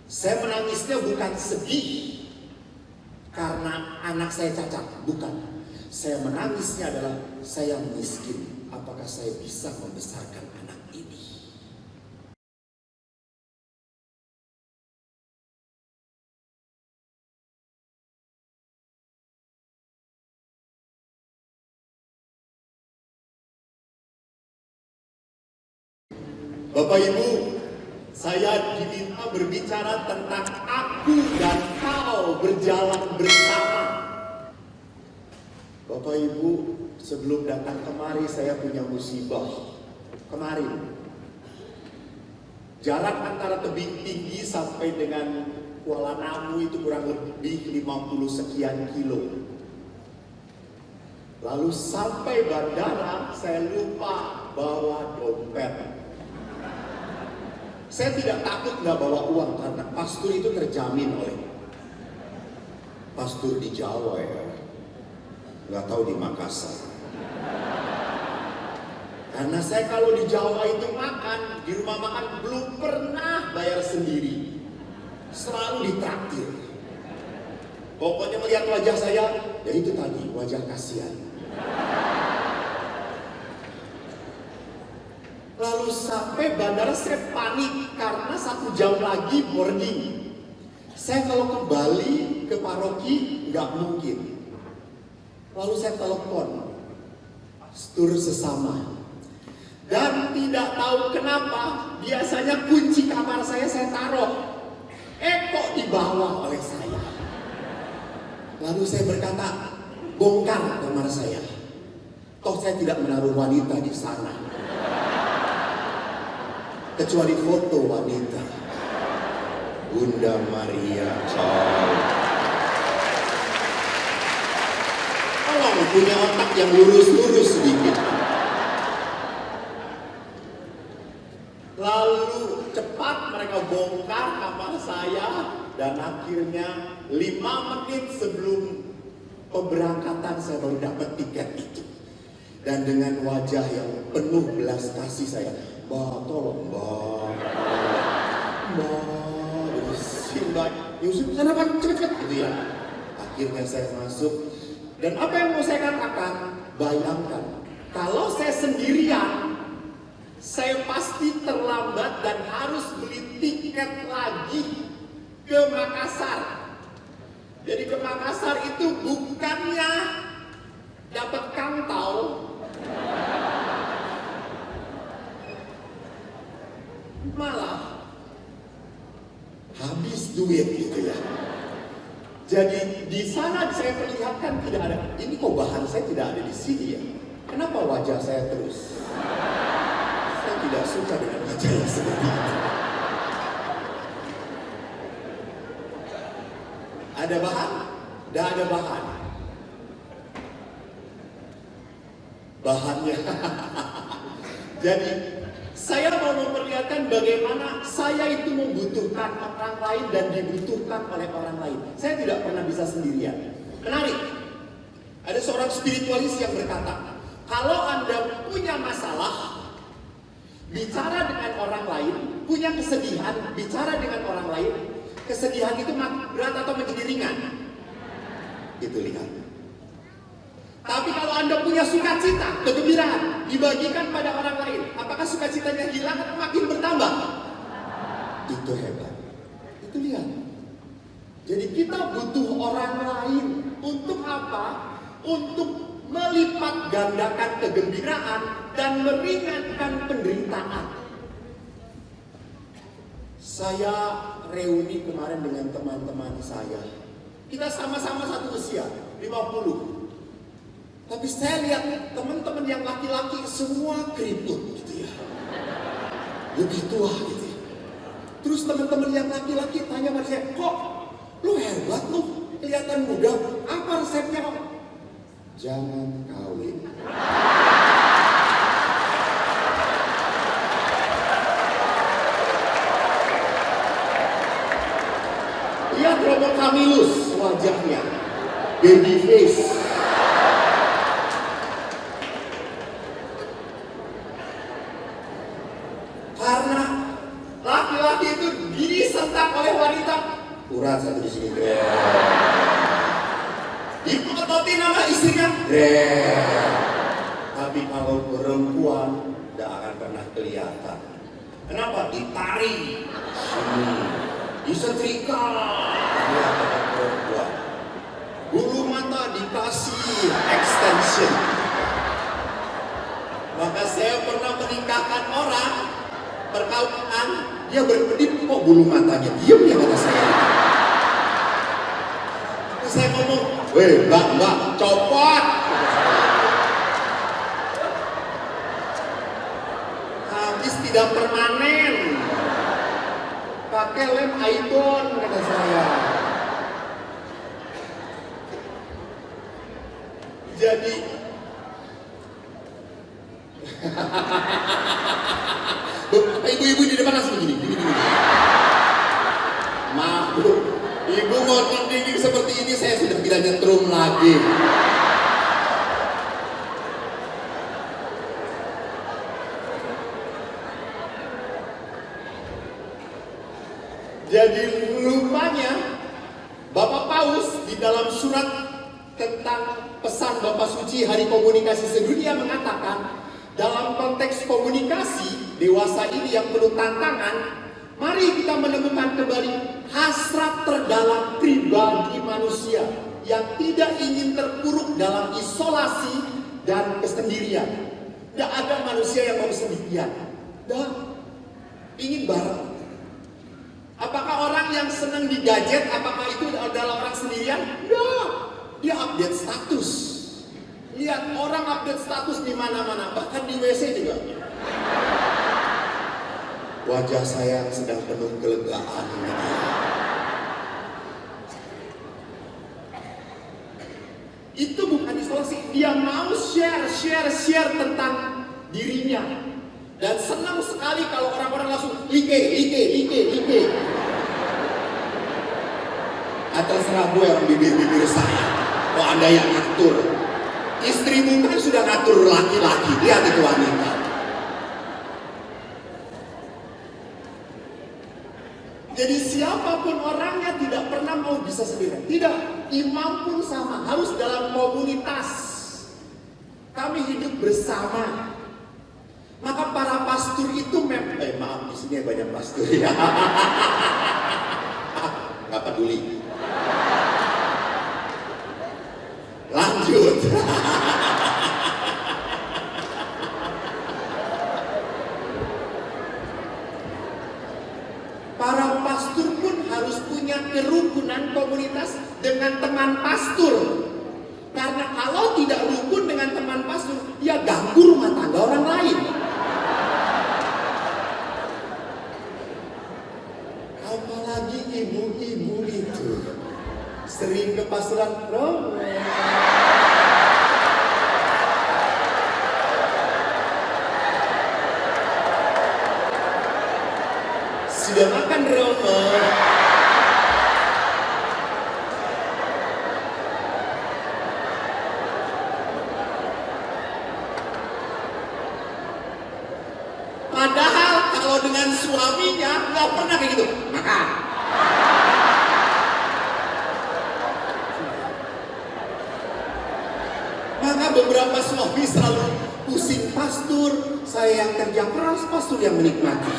Saya menangisnya bukan sedih karena anak saya cacat, bukan. Saya menangisnya adalah saya miskin. Apakah saya bisa membesarkan anak ini? Bapak Ibu, saya diminta berbicara tentang aku dan kau berjalan bersama. Bapak Ibu, sebelum datang kemari saya punya musibah. Kemarin, jarak antara tebing tinggi sampai dengan Kuala Namu itu kurang lebih 50 sekian kilo. Lalu sampai bandara, saya lupa bawa dompet. Saya tidak takut nggak bawa uang karena pastur itu terjamin oleh pastur di Jawa ya, nggak tahu di Makassar. Karena saya kalau di Jawa itu makan di rumah makan belum pernah bayar sendiri, selalu ditraktir. Pokoknya melihat wajah saya, ya itu tadi wajah kasihan. Lalu sampai bandara saya panik karena 1 jam lagi boarding. Saya kalau kembali ke paroki nggak mungkin. Lalu saya telepon pastor sesama. Dan tidak tahu kenapa biasanya kunci kamar saya taruh. Kok dibawa oleh saya. Lalu saya berkata, bongkar kamar saya. Toh saya tidak menaruh wanita di sana. Kecuali foto wanita Bunda Maria coy. Tolong punya otak yang lurus-lurus sedikit. Lalu cepat mereka bongkar kamar saya. Dan akhirnya 5 menit sebelum pemberangkatan saya baru dapat tiket itu. Dan dengan wajah yang penuh belas kasih saya, Mbak, tolong Mbak, Mbak, Yusuf, sana Pak, cepet-cepet, gitu ya. Akhirnya saya masuk, dan apa yang mau saya katakan, bayangkan, kalau saya sendirian, saya pasti terlambat dan harus beli tiket lagi ke Makassar. Jadi ke Makassar itu bukannya dapat kantau, malah habis duit gitu ya. Jadi di sana saya perlihatkan tidak ada. Ini kok bahan saya tidak ada di sini ya? Kenapa wajah saya terus? Saya tidak suka dengan wajah yang seperti itu. Ada bahan? Tidak ada bahan. Bahannya. Jadi saya mau memperlihatkan bagaimana saya itu membutuhkan orang lain dan dibutuhkan oleh orang lain. Saya tidak pernah bisa sendirian. Menarik. Ada seorang spiritualis yang berkata, kalau Anda punya masalah, bicara dengan orang lain, punya kesedihan, bicara dengan orang lain, kesedihan itu berat atau menjadi ringan? Itu lihat. Tapi kalau Anda punya sukacita, kegembiraan, dibagikan pada orang lain, apakah sukacitanya hilang atau makin bertambah? Itu hebat. Itu lihat. Jadi kita butuh orang lain. Untuk apa? Untuk melipat gandakan kegembiraan dan meringankan penderitaan. Saya reuni kemarin dengan teman-teman saya. Kita sama-sama satu usia, 50. Tapi saya lihat teman-teman yang laki-laki semua keriput gitu ya. Lebih tua gitu ya. Terus teman-teman yang laki-laki tanya sama saya, kok lu hebat lu, kelihatan muda, apa resepnya kok? Jangan kawin. Lihat Romo Camillus wajahnya, baby face. Karena laki-laki itu disentak oleh wanita Urat satu di sini. Dipototin nama istrinya. Tapi kalau perempuan tidak akan pernah kelihatan. Kenapa? Ditarik, disetrika, kelihatan perempuan. Bulu mata dikasih extension. Maka saya pernah menikahkan orang, perkawinan, dia berkedip kok bulu matanya, diam ya kata saya. Terus saya ngomong, weh mbak, copot. Habis tidak permanen, pakai lem iPhone kata saya. Jadi ibu-ibu di depan langsung begini. Maaf bu, ibu mau tanding seperti ini saya sudah tidak nyetrum lagi. Jadi rupanya Bapak Paus di dalam surat tentang pesan Bapak Suci Hari Komunikasi Sedunia mengatakan, dalam konteks komunikasi dewasa ini yang penuh tantangan, mari kita menemukan kembali hasrat terdalam pribadi manusia yang tidak ingin terpuruk dalam isolasi dan kesendirian. Tidak ada manusia yang mau sendirian, dan ingin bareng. Apakah orang yang senang di gadget, apakah itu adalah orang sendirian? Tidak. Dia update status. Lihat orang update status di mana-mana, bahkan di WC juga. Wajah saya sedang penuh kelegaan. Itu bukan isolasi. Dia mau share tentang dirinya. Dan senang sekali kalau orang-orang langsung like. Atau serah gue orang bibir-bibir saya. Oh Anda yang ngatur. Istrimu kan sudah ngatur laki-laki. Lihat itu wanita. Jadi siapapun orangnya tidak pernah mau bisa sendiri. Tidak. Imam pun sama. Harus dalam komunitas. Kami hidup bersama. Maka para pastor itu maaf di sini banyak pastor ya. Gak peduli. Lanjut. Para pastor pun harus punya kerukunan komunitas dengan teman pastor. Karena kalau tidak rukun dengan teman pastor, ya ganggu rumah tangga orang lain. Apalagi ibu-ibu itu sering ke pastoran Romo. Sudah makan Romo? Padahal kalau dengan suaminya nggak pernah kayak gitu. Makan. Maka beberapa suami selalu pusing pastor, saya yang kerja keras, pastor yang menikmati.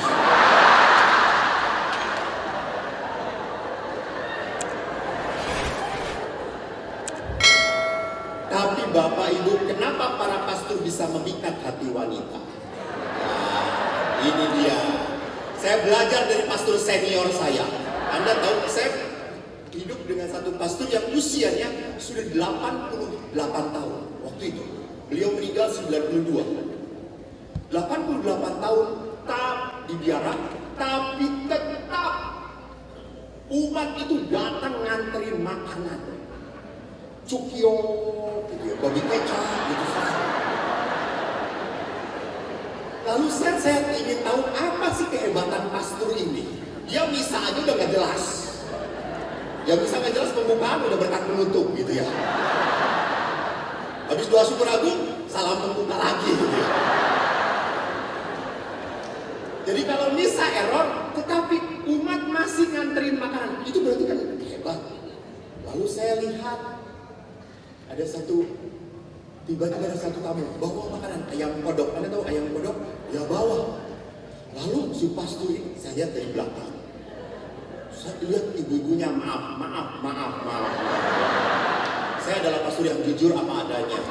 Tapi Bapak Ibu, kenapa para pastor bisa memikat hati wanita? Nah, ini dia. Saya belajar dari pastor senior saya. Anda tahu, saya hidup dengan satu pastor yang usianya sudah 88 tahun waktu itu. Beliau meninggal 92. 88 tahun tetap di biara, tapi tetap umat itu datang nganterin makanan. Cukio, gitu ya, babi kecap, gitu saja. Lalu saya ingin tahu apa sih kehebatan pastor ini. Dia misa aja udah gak jelas. Ya bisa gak jelas pembukaan udah berkat penutup gitu ya. Habis doa syukur agung, salam pembuka lagi gitu ya. Jadi kalau misa error, tetapi umat masih nganterin makanan, itu berarti kan saya lihat tiba-tiba ada satu tamu bawa makanan ayam kodok. Anda tahu ayam kodok? Ya bawa. Lalu si pastor ini saya lihat dari belakang. Saya lihat ibu-ibunya maaf. Saya adalah pastor yang jujur apa adanya.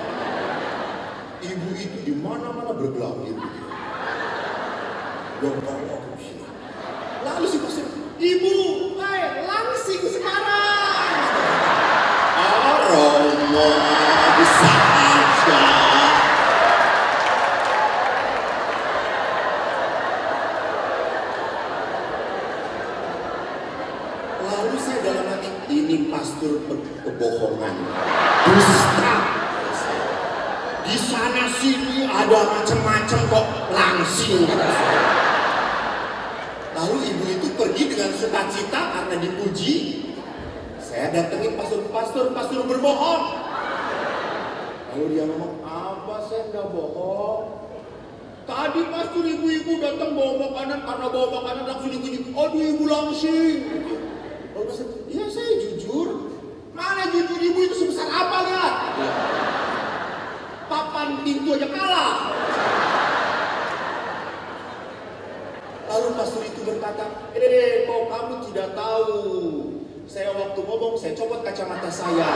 Ibu itu di mana-mana bergelambir. Lalu si pastor, ibu, langsing sekarang. Romo bisa aja. Lalu saya dalam hati, ini pastor kebohongan, dusta. Di sana sini ada macam-macam kok langsing. Lalu ibu itu pergi dengan sukacita karena dipuji. Saya datengin pastor berbohong. Lalu dia ngomong, apa saya nggak bohong? Tadi pastor ibu-ibu datang bawa makanan, karena bawa makanan langsung dipuji. Aduh ibu langsing. Lalu pastor, ya saya jujur. Mana jujur ibu itu sebesar apa lihat? Papan pintu aja kalah. Lalu pastor itu berkata, kok kamu tidak tahu? Saya waktu ngomong, saya copot kacamata saya.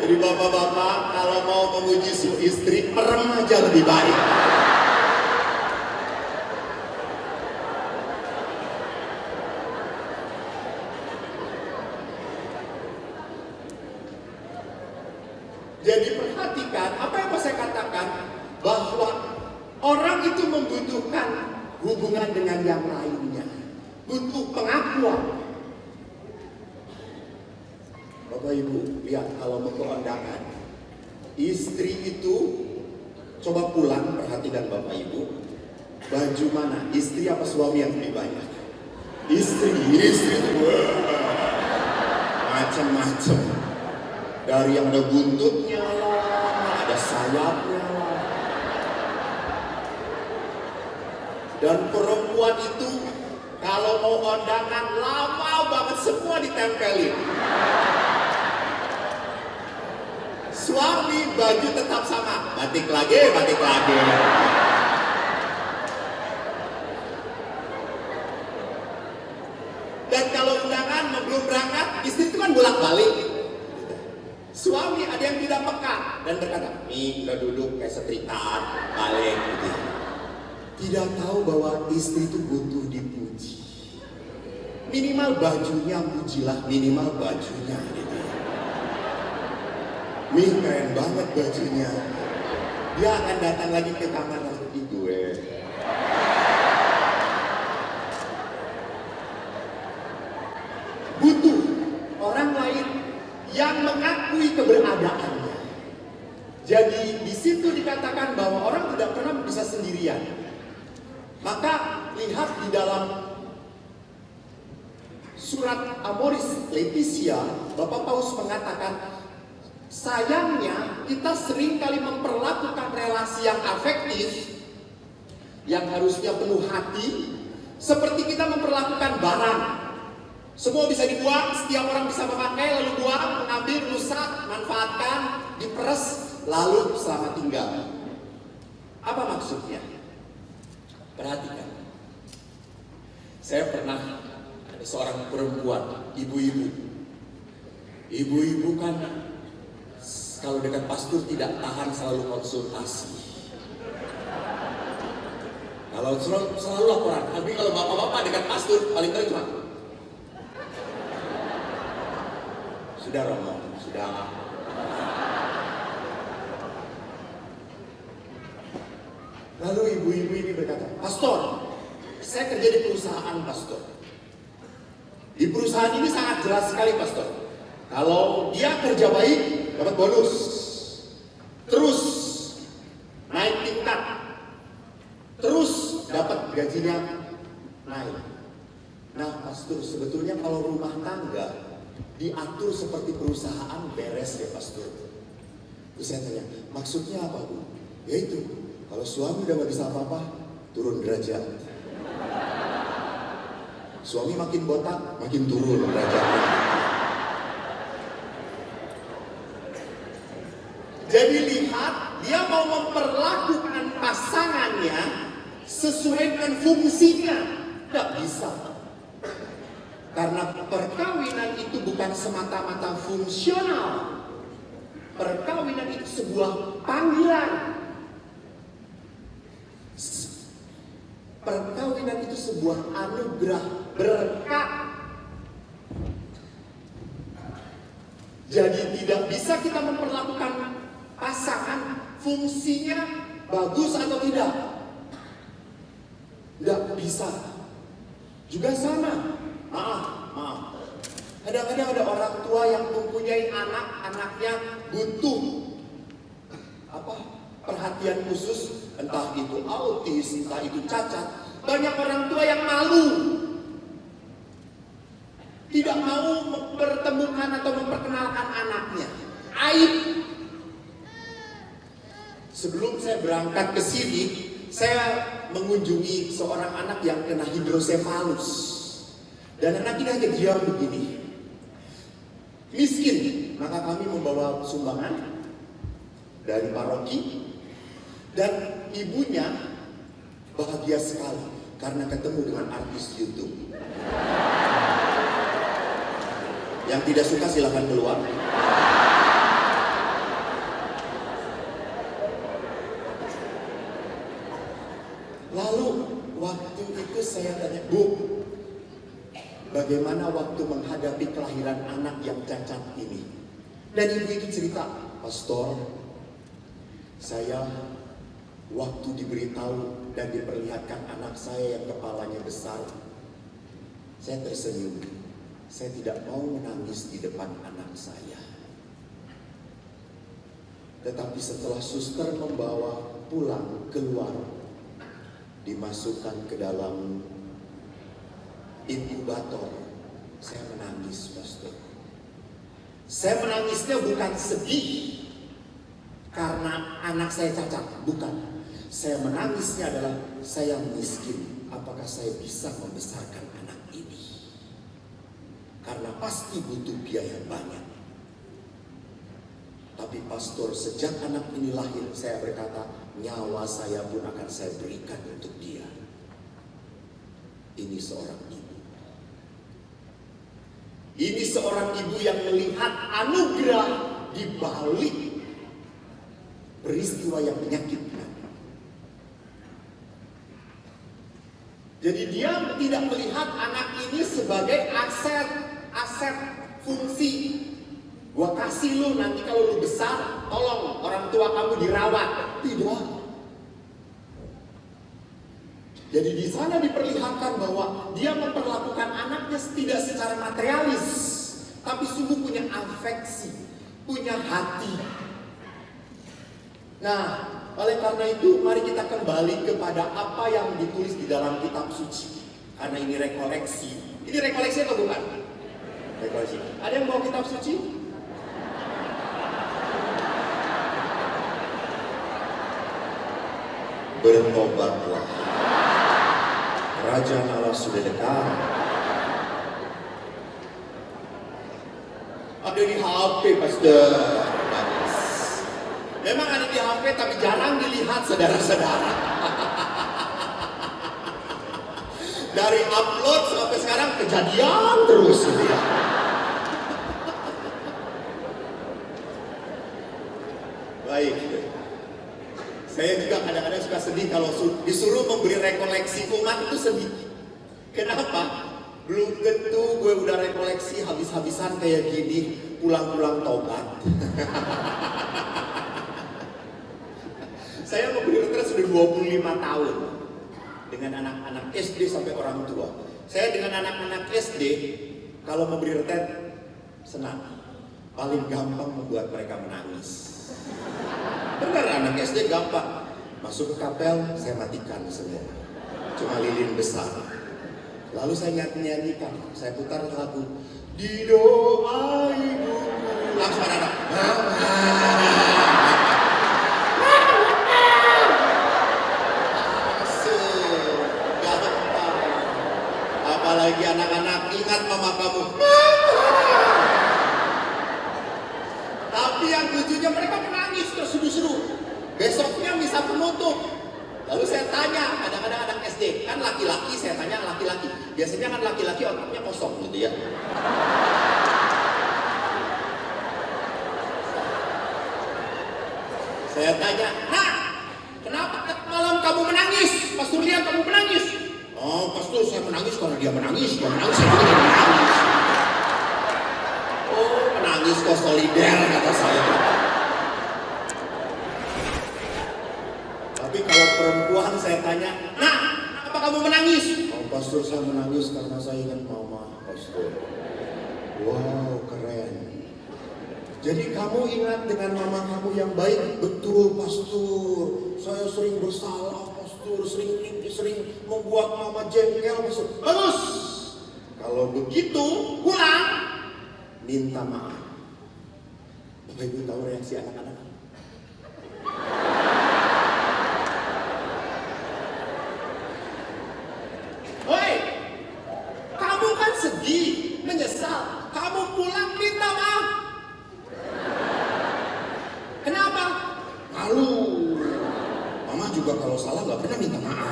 Jadi bapak-bapak, kalau mau memuji istri, merem aja lebih baik. Jadi perhatikan apa yang saya katakan, bahwa orang itu membutuhkan hubungan dengan yang lainnya, butuh pengakuan. Bapak Ibu lihat kalau mau ke undangan, istri itu coba pulang, perhatikan Bapak Ibu, baju mana, istri apa suami yang lebih banyak? Istri macam-macam. Dari yang ada buntutnya lah, ada sayapnya lah. Dan perempuan itu kalau mau kondangan lama banget semua ditempelin. Suami baju tetap sama, batik lagi. Dan kalau undangan belum berangkat, istri itu kan bolak-balik. Suami ada yang tidak peka dan berkata, nih udah duduk kayak setrikaan, balik gitu. Tidak tahu bahwa istri itu butuh dipuji. Minimal bajunya pujilah, minimal bajunya gitu. Nih keren banget bajunya. Dia akan datang lagi ke kamar seperti gue. Butuh orang lain yang mengakui keberadaannya. Jadi di situ dikatakan bahwa orang tidak pernah bisa sendirian. Maka lihat di dalam surat Amoris Laetitia, Bapak Paulus mengatakan, sayangnya kita sering kali memperlakukan relasi yang afektif, yang harusnya penuh hati, seperti kita memperlakukan barang. Semua bisa dibuang, setiap orang bisa memakai, lalu buang, mengambil, rusak, manfaatkan, diperes, lalu selamat tinggal. Apa maksudnya? Perhatikan. Saya pernah ada seorang perempuan, ibu-ibu. Ibu-ibu kan kalau dekat pastor tidak tahan, selalu konsultasi. Kalau selalu laporan, tapi kalau bapak-bapak dekat pastor paling kali cuma sudah Romo, sudah. Lalu ibu-ibu ini berkata, pastor, saya kerja di perusahaan pastor. Di perusahaan ini sangat jelas sekali pastor. Kalau dia kerja baik, dapat bonus. Terus naik tingkat. Terus dapat gajinya naik. Nah pastor, sebetulnya kalau rumah tangga diatur seperti perusahaan beres ya pastor. Terus saya tanya, maksudnya apa Bu? Ya itu, kalau suami udah gak bisa apa-apa, turun derajat. Suami makin botak, makin turun derajatnya. Jadi lihat, dia mau memperlakukan pasangannya sesuai dengan fungsinya. Tidak bisa. Karena perkawinan itu bukan semata-mata fungsional. Perkawinan itu sebuah panggilan. Perkawinan itu sebuah anugerah, berkat. Jadi tidak bisa kita memperlakukan pasangan fungsinya bagus atau tidak. Tidak bisa. Juga sama. Maaf. Kadang-kadang ada orang tua yang mempunyai anak-anaknya butuh perhatian khusus, entah itu autis, entah itu cacat. Banyak orang tua yang malu, tidak mau mempertemukan atau memperkenalkan anaknya. Aib. Sebelum saya berangkat ke sini, saya mengunjungi seorang anak yang kena hidrosefalus. Dan anak ini hanya diam begini. Miskin, maka kami membawa sumbangan dari paroki. Dan ibunya bahagia sekali karena ketemu dengan artis YouTube. Yang tidak suka silakan keluar. Lalu waktu itu saya tanya, Bu, bagaimana waktu menghadapi kelahiran anak yang cacat ini? Dan ibu itu cerita, Pastor, saya waktu diberitahu dan diperlihatkan anak saya yang kepalanya besar, saya tersenyum. Saya tidak mau menangis di depan anak saya. Tetapi setelah suster membawa pulang keluar, dimasukkan ke dalam inkubator, saya menangis, Pastor. Saya menangisnya bukan sedih karena anak saya cacat, bukan. Saya menangisnya adalah saya miskin. Apakah saya bisa membesarkan anak ini? Karena pasti butuh biaya banyak. Tapi Pastor, sejak anak ini lahir, saya berkata, nyawa saya pun akan saya berikan untuk dia. Ini seorang ibu. Ini seorang ibu yang melihat anugerah di balik peristiwa yang menyakitkan. Jadi dia tidak melihat anak ini sebagai aset fungsi. Gua kasih lu, nanti kalau lu besar, tolong orang tua kamu dirawat. Tidak. Jadi di sana diperlihatkan bahwa dia memperlakukan anaknya tidak secara materialis, tapi sungguh punya afeksi, punya hati. Nah, oleh karena itu mari kita kembali kepada apa yang ditulis di dalam kitab suci. Karena ini rekoleksi. Ini rekoleksi atau bukan? Rekoleksi. Ada yang bawa kitab suci? Bertobatlah. Kerajaan Allah sudah dekat. Ada di HP, Pastor. Memang ada di HP, tapi jarang dilihat, saudara-saudara. Dari upload sampai sekarang kejadian terus, ya. Baik. Saya juga kadang-kadang suka sedih kalau disuruh memberi rekoleksi umat itu sedih. Kenapa? Belum tentu gue udah rekoleksi habis-habisan kayak gini, pulang-pulang tobat. Saya memberi retret sudah 25 tahun dengan anak-anak SD sampai orang tua. Saya dengan anak-anak SD kalau memberi retret senang. Paling gampang membuat mereka menangis. Benar, anak SD gampang. Masuk ke kapel, saya matikan semua. Cuma lilin besar. Lalu saya nyanyikan, saya putar lagu Di doa ibuku. Langsung ada Tapi yang lucunya mereka menangis terseduh-seduh. Besoknya misa penutup. Lalu saya tanya, kadang-kadang anak SD, kan laki-laki, saya tanya laki-laki. Biasanya kan laki-laki otaknya kosong gitu ya. Saya tanya, "Nah, kenapa malam kamu menangis? Pastor lihat kamu menangis." "Oh, pastor saya menangis karena dia menangis. Dia menangis, saya juga jadi menangis." "Oh, menangis kok solider," kata saya. Tapi kalau perempuan saya tanya, "Nah, kenapa kamu menangis?" "Oh, pastor saya menangis karena saya ingat mama, pastor." Wow, keren. Jadi kamu ingat dengan mama kamu yang baik? Betul, pastor. Saya sering bersalah, pastor. Sering membuat mama jengkel, pastor. Bagus. Kalau begitu, pulang minta maaf. Bapak Ibu tahu reaksi anak-anak? Woi, kamu kan sedih, menyesal. Kamu pulang minta maaf. Kenapa? Malu. Mama juga kalau salah gak pernah minta maaf.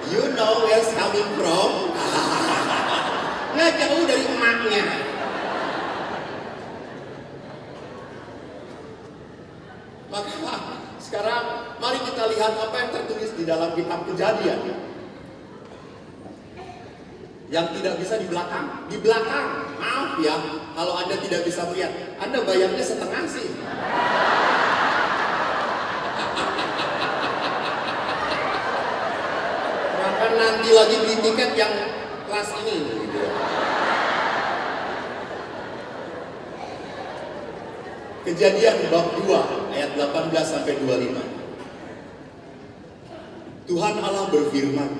You know where it's coming from? Nggak jauh dari emaknya. Maka sekarang mari kita lihat apa yang tertulis di dalam kitab Kejadian. Yang tidak bisa di belakang. Di belakang, maaf ya, kalau Anda tidak bisa melihat, Anda bayarnya setengah sih. Bahkan nanti lagi beli tiket yang kelas ini gitu. Kejadian bab 2 ayat 18 sampai 25. Tuhan Allah berfirman,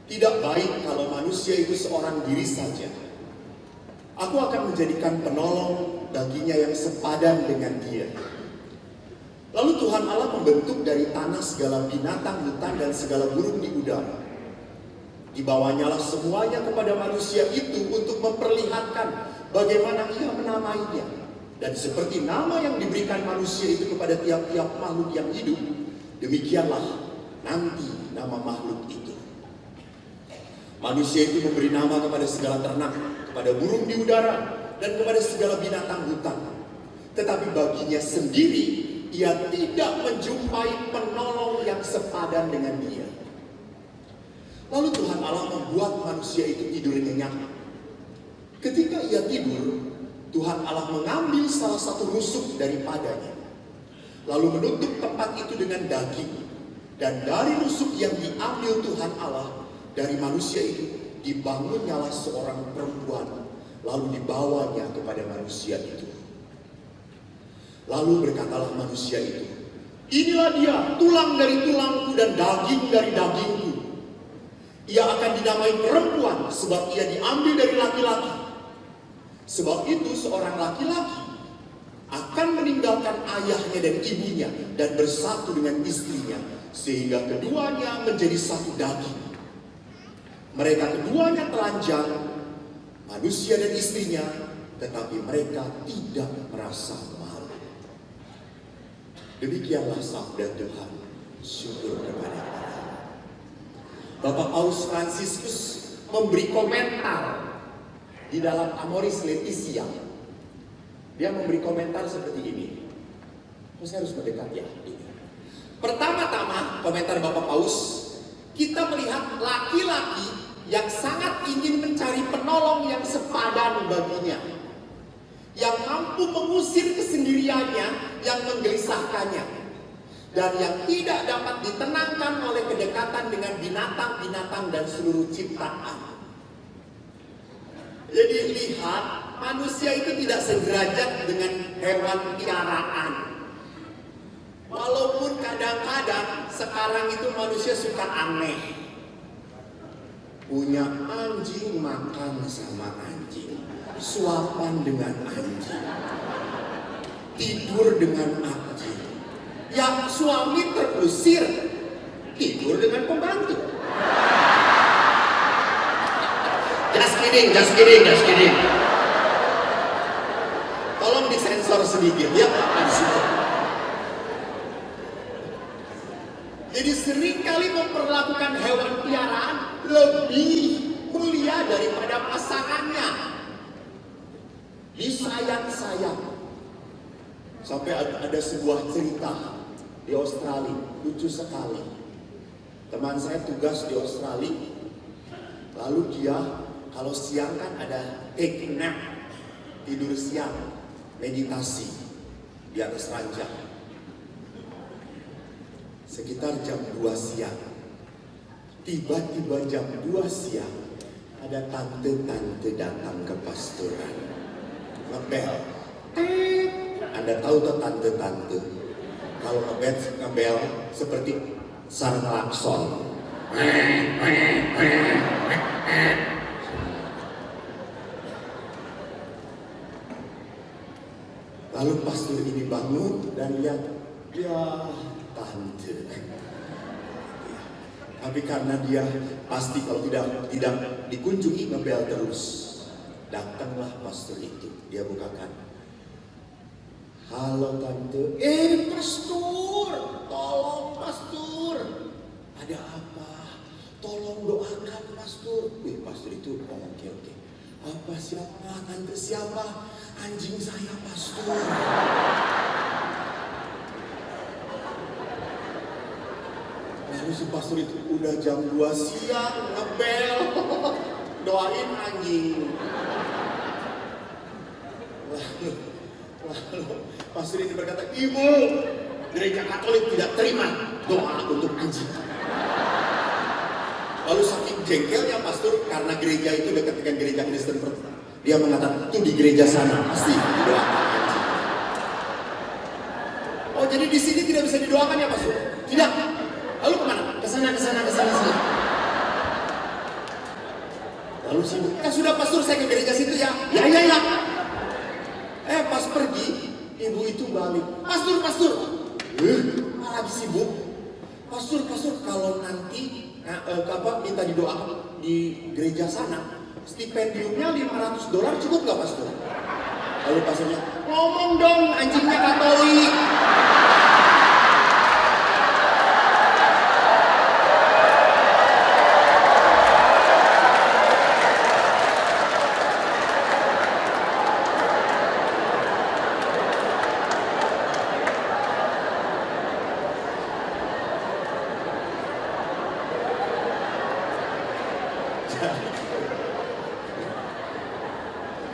"Tidak baik kalau manusia itu seorang diri saja. Aku akan menjadikan penolong baginya yang sepadan dengan dia." Lalu Tuhan Allah membentuk dari tanah segala binatang hutan dan segala burung di udara. Dibawanyalah semuanya kepada manusia itu untuk memperlihatkan bagaimana ia menamainya. Dan seperti nama yang diberikan manusia itu kepada tiap-tiap makhluk yang hidup, demikianlah nanti nama makhluk itu. Manusia itu memberi nama kepada segala ternak, kepada burung di udara, dan kepada segala binatang hutan. Tetapi baginya sendiri, ia tidak menjumpai penolong yang sepadan dengan dia. Lalu Tuhan Allah membuat manusia itu tidur nyenyak. Ketika ia tidur, Tuhan Allah mengambil salah satu rusuk daripadanya, lalu menutup tempat itu dengan daging. Dan dari rusuk yang diambil Tuhan Allah dari manusia itu, dibangunnyalah seorang perempuan, lalu dibawanya kepada manusia itu. Lalu berkatalah manusia itu, "Inilah dia, tulang dari tulangku dan daging dari dagingku. Ia akan dinamai perempuan, sebab ia diambil dari laki-laki. Sebab itu seorang laki-laki akan meninggalkan ayahnya dan ibunya dan bersatu dengan istrinya, sehingga keduanya menjadi satu daging. Mereka keduanya telanjang, manusia dan istrinya, tetapi mereka tidak merasa malu." Demikianlah sabda Tuhan. Syukur kepada Allah. Bapak Paus Fransiskus memberi komentar di dalam Amoris Laetitia. Dia memberi komentar seperti ini. Saya harus mendekat ya. Pertama-tama, komentar Bapak Paus, kita melihat laki-laki yang sangat ingin mencari penolong yang sepadan baginya, yang mampu mengusir kesendiriannya yang menggelisahkannya, dan yang tidak dapat ditenangkan oleh kedekatan dengan binatang-binatang dan seluruh ciptaan. Jadi lihat, manusia itu tidak sederajat dengan hewan piaraan. Walaupun kadang-kadang sekarang itu manusia suka aneh. Punya anjing, makan sama anjing, suapan dengan anjing, tidur dengan anjing. Yang suami terusir, tidur dengan pembantu. Just kidding. sensor sedikit ya. Jadi seringkali memperlakukan hewan peliharaan lebih mulia daripada pasangannya. Disayang-sayang. Sampai ada sebuah cerita di Australia, lucu sekali. Teman saya tugas di Australia, lalu dia kalau siang kan ada take nap, tidur siang, meditasi di atas ranjang. Sekitar jam 2 siang, tiba-tiba jam 2 siang, ada tante-tante datang ke pasturan. Ngebel. Anda tahu tuh tante-tante, kalau ngebel seperti sarang klakson. Lalu pastor ini bangun dan lihat, ya tante. Tapi karena dia pasti kalau tidak dikunjungi ngebel terus, datanglah pastor itu. Dia bukakan, halo tante. Pastor, tolong pastor. Ada apa? Tolong doakan pastor. Pastor itu, oke. Apa siapa? Tante siapa? Anjing saya pastor. Lalu si pastor itu udah jam 2 siang ngebel. Doain anjing. Lalu pastor ini berkata, ibu, gereja Katolik tidak terima doa untuk anjing. Lalu saking jengkelnya pastor, karena gereja itu dekat dengan gereja Kristen, dia mengatakan, itu di gereja sana pasti didoakan anjing. Oh, jadi di sini tidak bisa didoakan ya pastor? Tidak. Lalu kemana? Kesana. Lalu sibuk. Sudah pastor, saya ke gereja situ ya. Ya. Pas pergi, ibu itu balik. Pastor. Malah sibuk. Pastor, kalau nanti minta didoakan di gereja sana, stipendiumnya $500 cukup gak pastor? Lalu pastornya, ngomong dong anjingnya Katolik.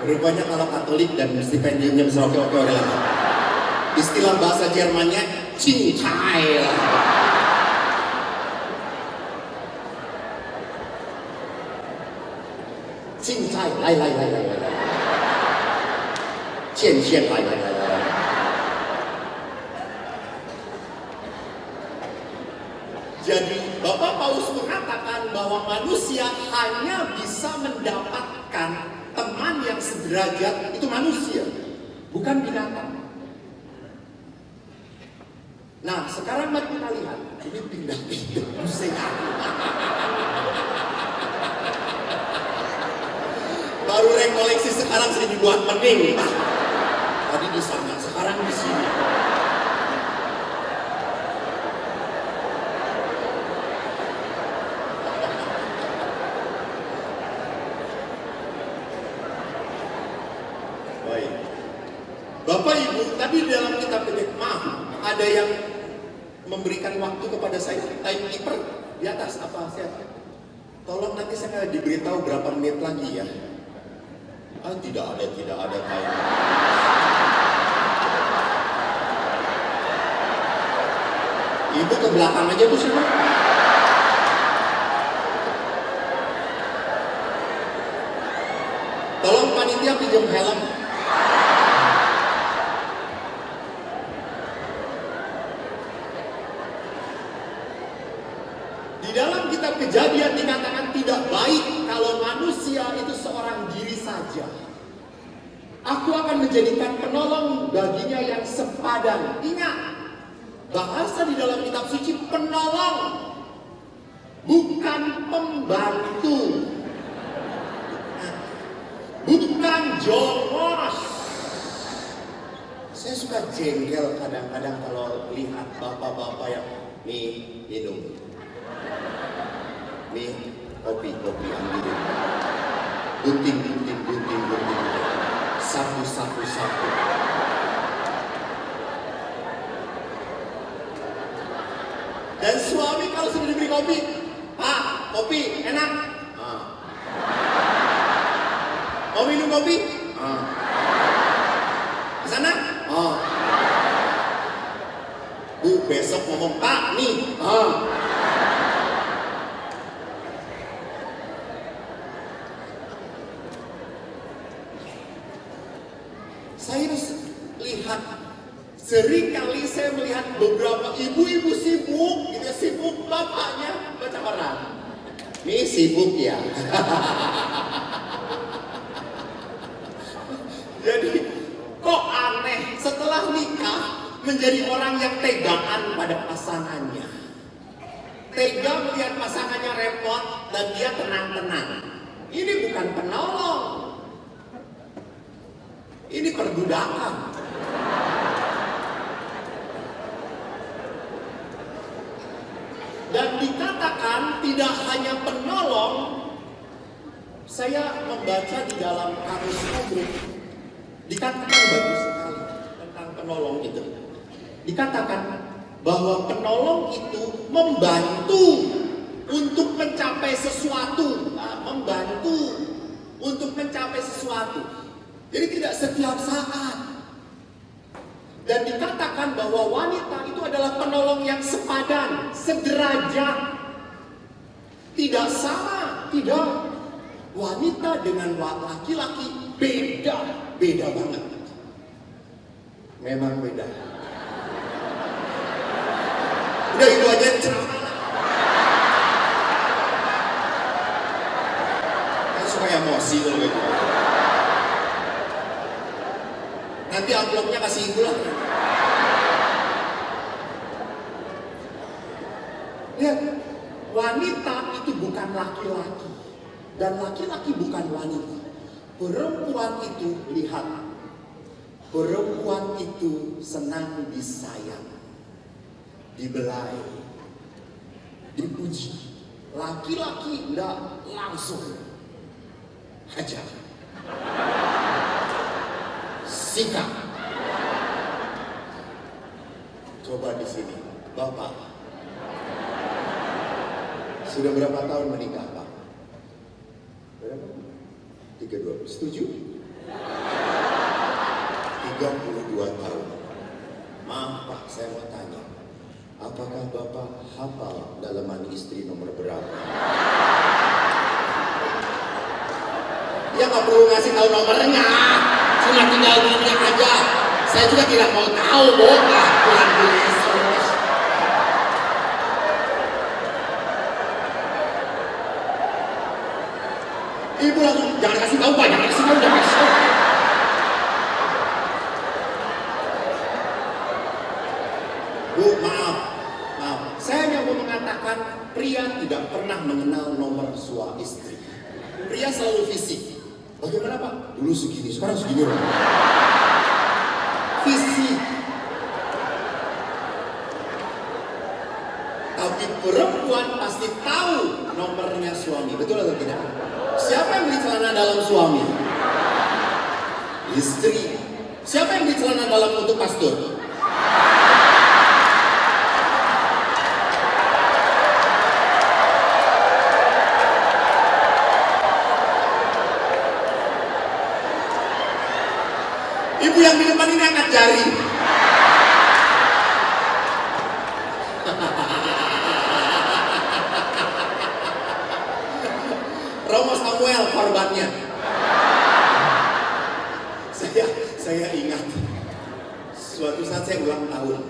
Rupanya kalau Katolik dan stipendiumnya bisa oke lah. Istilah bahasa Jermannya Cincai lah. Cincai, lai. Cian, lai. Jadi Bapak Paulus mengatakan bahwa manusia hanya bisa mendapatkan teman yang sederajat, itu manusia, bukan binatang. Nah, sekarang mari kita lihat, ini pindah-pindah pusing aku. Baru rekoleksi sekarang sudah dibuat pening. Tadi di sana, sekarang di sini. Bapak Ibu, tadi dalam kitab maaf, ada yang memberikan waktu kepada saya, timekeeper di atas apa siapa? Tolong nanti saya diberitahu berapa menit lagi ya. Tidak ada timer. Ibu ke belakang aja Bu semua. Tolong panitia pinjam helm. Di dalam kitab Kejadian dikatakan tidak baik kalau manusia itu seorang diri saja. Aku akan menjadikan penolong baginya yang sepadan. Ingat, bahasa di dalam kitab suci penolong, bukan pembantu, bukan jongos. Saya suka jengkel kadang-kadang kalau lihat bapak-bapak yang nih minum, nih kopi ambilin, gunting, sapu. Dan suami kalau sudah diberi kopi, Pak, kopi enak. Mau minum kopi? Ke sana? Bu, besok ngomong, Pak, nih. Saya lihat, sering kali saya melihat beberapa ibu-ibu sibuk, gitu, sibuk bapaknya baca Quran. Nih sibuk ya. Jadi kok aneh setelah nikah menjadi orang yang tegaan pada pasangannya. Tega melihat pasangannya repot dan dia tenang-tenang. Ini bukan penolong. Ini perbudakan. Dan dikatakan tidak hanya penolong. Saya membaca di dalam Kamus Umum, dikatakan bagus sekali tentang penolong itu. Dikatakan bahwa penolong itu membantu untuk mencapai sesuatu, membantu untuk mencapai sesuatu. Jadi tidak setiap saat. Dan dikatakan bahwa wanita itu adalah penolong yang sepadan, sederajat. Tidak sama, tidak. Wanita dengan laki-laki beda banget. Memang beda. Udah itu aja ceramah. Saya suka emosi kalau gitu. Nanti amplopnya kasih ibu lah. Lihat, wanita itu bukan laki-laki. Dan laki-laki bukan wanita. Perempuan itu, lihat, perempuan itu senang disayang, dibelai, dipuji. Laki-laki enggak, langsung hajar, sikat. Coba di sini, Bapak sudah berapa tahun menikah, Pak? Berapa? 32. Setuju? 32 tahun. Maaf Pak, saya mau tanya, apakah Bapak hafal dalaman istri nomor berapa? Ya nggak perlu ngasih tahu nomornya, cuma tinggal gini aja. Saya juga tidak mau tahu, Tuhan Yesus. Ibu langsung, jangan kasih tahu Pak, jangan kasih tahu. Bu, maaf. Saya hanya mau mengatakan pria tidak pernah mengenal nomor suami istri. Pria selalu fisik. Bagaimana Pak? Dulu segini, sekarang segini. Fisik. Tapi perempuan pasti tahu nomornya suami. Betul atau tidak? Siapa yang beli celana dalam suami? Istri. Siapa yang beli celana dalam untuk pastor? Ibu yang di depan ini angkat jari. Romo Samuel korbannya. Saya ingat suatu saat saya ulang tahun.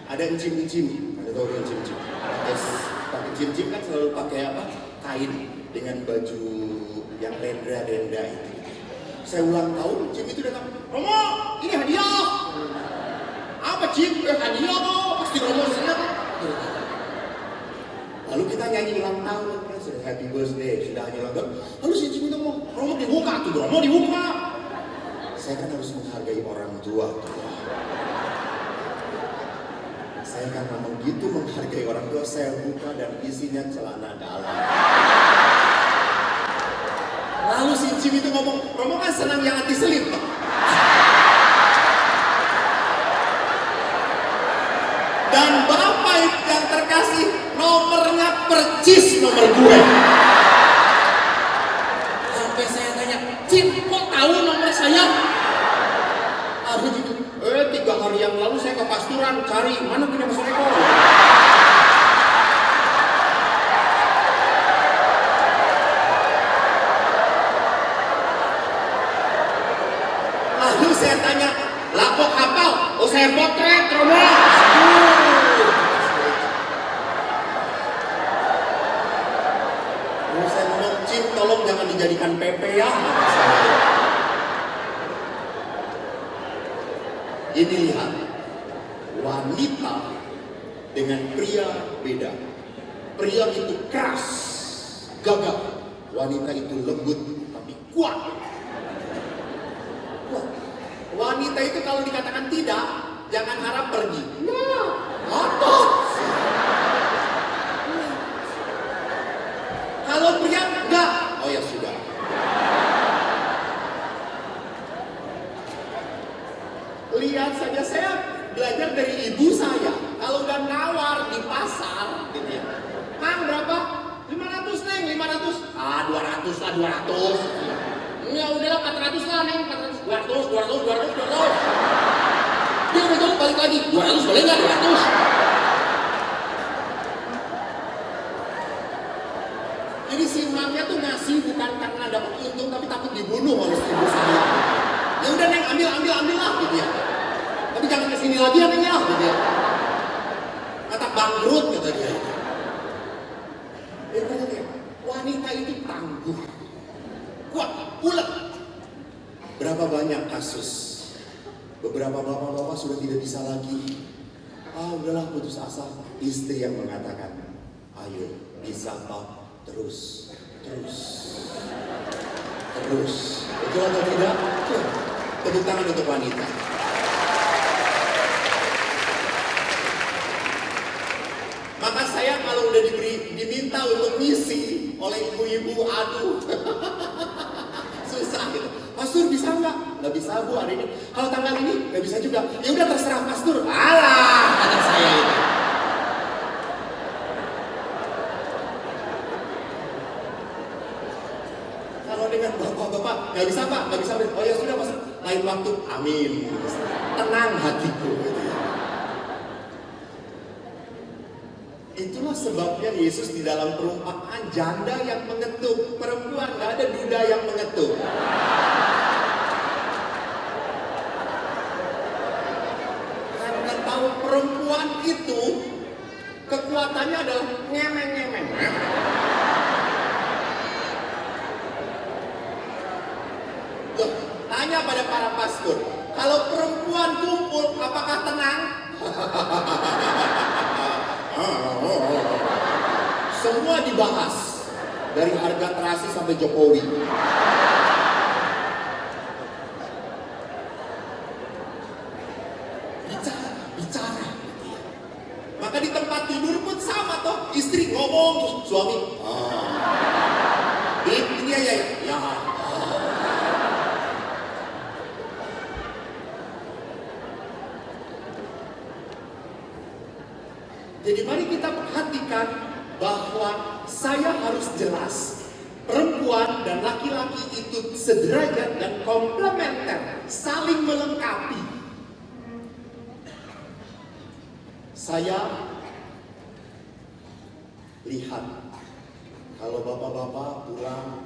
Ada encim-encim, ada tahu encim-encim. Pakai encim-encim kan selalu pakai apa? Kain dengan baju yang renda-renda itu. Saya ulang tahun, Cim itu datang, Romo, ini hadiah. Apa Cim? Hadiah kok, pasti Romo senang. Lalu kita nyanyi ulang tahun, happy birthday, sudah nyanyi ulang tahun. Lalu si Cim itu ngomong, Romo dibuka tuh, Romo dibuka. Saya kan harus menghargai orang tua. Saya karena begitu menghargai orang tua, saya buka dan isinya celana dalam. Lalu si Jim itu ngomong, Romo kan senang yang anti selip. Dan bapak yang terkasih nomornya percis nomor gue. Sampai saya tanya, Jim kok tahu nomor saya? Aku gitu, 3 hari yang lalu saya ke pasturan cari mana punya Mas Eko. Lalu saya tanya, lah kok hafal? Oh saya potret, Romo. Lalu saya ngomong, Cip tolong jangan dijadikan PP ya. Ini lihat, wanita dengan pria beda. Pria itu keras, gagah. Wanita itu lembut tapi kuat. Wanita itu kalau dikatakan tidak, jangan harap pergi. Nah, ngotot. Kalau pria enggak, oh ya sudah. Lihat saja, saya belajar dari ibu saya. Kalau udah nawar di pasar, gitu ya. Kang berapa? 500 neng, 500. 200 lah, 200. Ya udahlah 400 lah neng, 400. 200. Dia udah jauh balik lagi. 200 boleh nggak? 200. Jadi si mamnya tuh ngasih bukan karena dapat untung, tapi takut dibunuh oleh ibu saya. Ya udah neng, ambil lah gitu ya. Tapi jangan kesini lagi ya neng ya gitu ya. Kata bangkrut kata dia. Wanita itu tangguh, kuat, ulet. Berapa banyak kasus beberapa bapak-bapak sudah tidak bisa lagi. Udahlah putus asa. Istri yang mengatakan, ayo bisa Pak, terus. Betul atau tidak? Tepuk tangan untuk wanita. Maka saya kalau udah diminta untuk misi oleh ibu-ibu, aduh, susah gitu. Pastor bisa nggak? Nggak bisa Bu hari ini. Kalau tanggal ini nggak bisa juga. Ya udah terserah Pastor. Alah, kata saya itu. Kalau dengan bapak-bapak nggak bisa Pak, nggak bisa. Oh ya sudah Pastor. Lain waktu, amin. Tenang hatiku. Gitu ya. Itulah sebabnya Yesus di dalam perumpamaan janda yang mengetuk, perempuan, nggak ada duda yang mengetuk. Karena tahu perempuan itu kekuatannya adalah ngemeng-ngemeng. Tuh, tanya pada para pastor, kalau perempuan kumpul, apakah tenang? Semua dibahas, dari harga terasi sampai Jokowi. Bicara. Maka di tempat tidur pun sama toh, istri ngomong terus suami. Ini ya. Jadi mari kita perhatikan bahwa saya harus jelas. Perempuan dan laki-laki itu sederajat dan komplementer, saling melengkapi. Saya lihat kalau bapak-bapak pulang,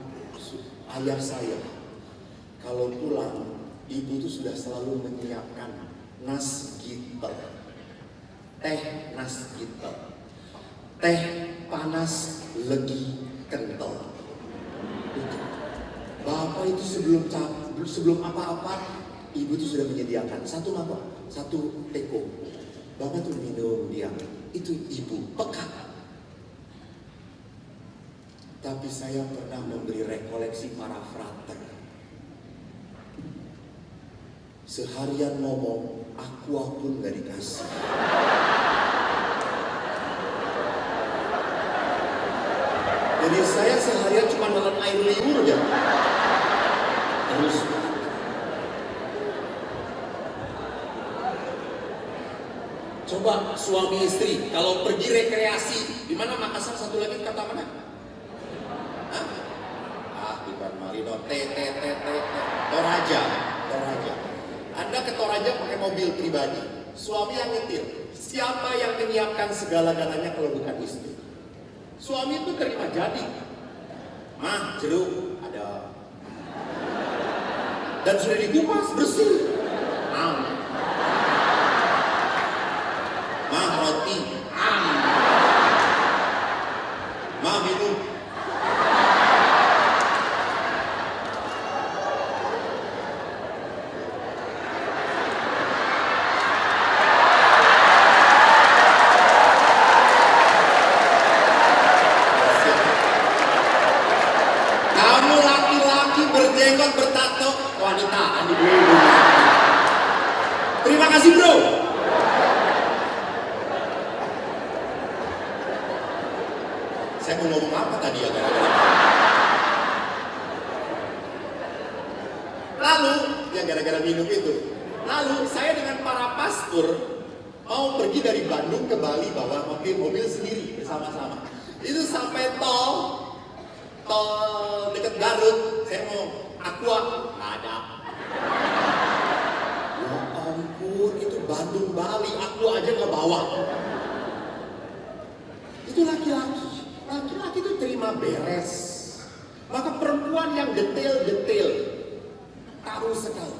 ayah saya kalau pulang, ibu itu sudah selalu menyiapkan nas gitel, teh nas gitel, teh panas legi kental. Bapak itu sebelum apa-apa, ibu itu sudah menyediakan satu apa? Satu teko. Bapak tuh minum dia, itu ibu pekat. Tapi saya pernah memberi rekoleksi para frater. Seharian ngomong, aqua pun gak dikasih. Jadi saya seharian cuma nelen air liur aja. Terus coba suami istri kalau pergi rekreasi di mana Makassar, satu lagi kata mana? Hah? Bukan Marino, Toraja. Anda ke Toraja pakai mobil pribadi, suami yang nyetir. Siapa yang menyiapkan segala-galanya kalau bukan istri? Suami itu terima jadi. Mah, jeruk ada. Dan sudah dikupas bersih. Mah, roti. Mah, minum. Kamu laki-laki berjenggot bertato, wanita andi ibu. Terima kasih bro. Saya mau ngomong apa tadi ya gara-gara? Lalu, yang gara-gara minum itu. Lalu saya dengan para pastor mau pergi dari Bandung ke Bali bawa mobil sendiri bersama-sama. Itu sampai tol dekat Garut, saya mau aqua, nggak ada. Ya ampun, itu Bandung Bali, aqua aja nggak bawa. Itu laki-laki itu terima beres. Maka perempuan yang detail tahu sekali,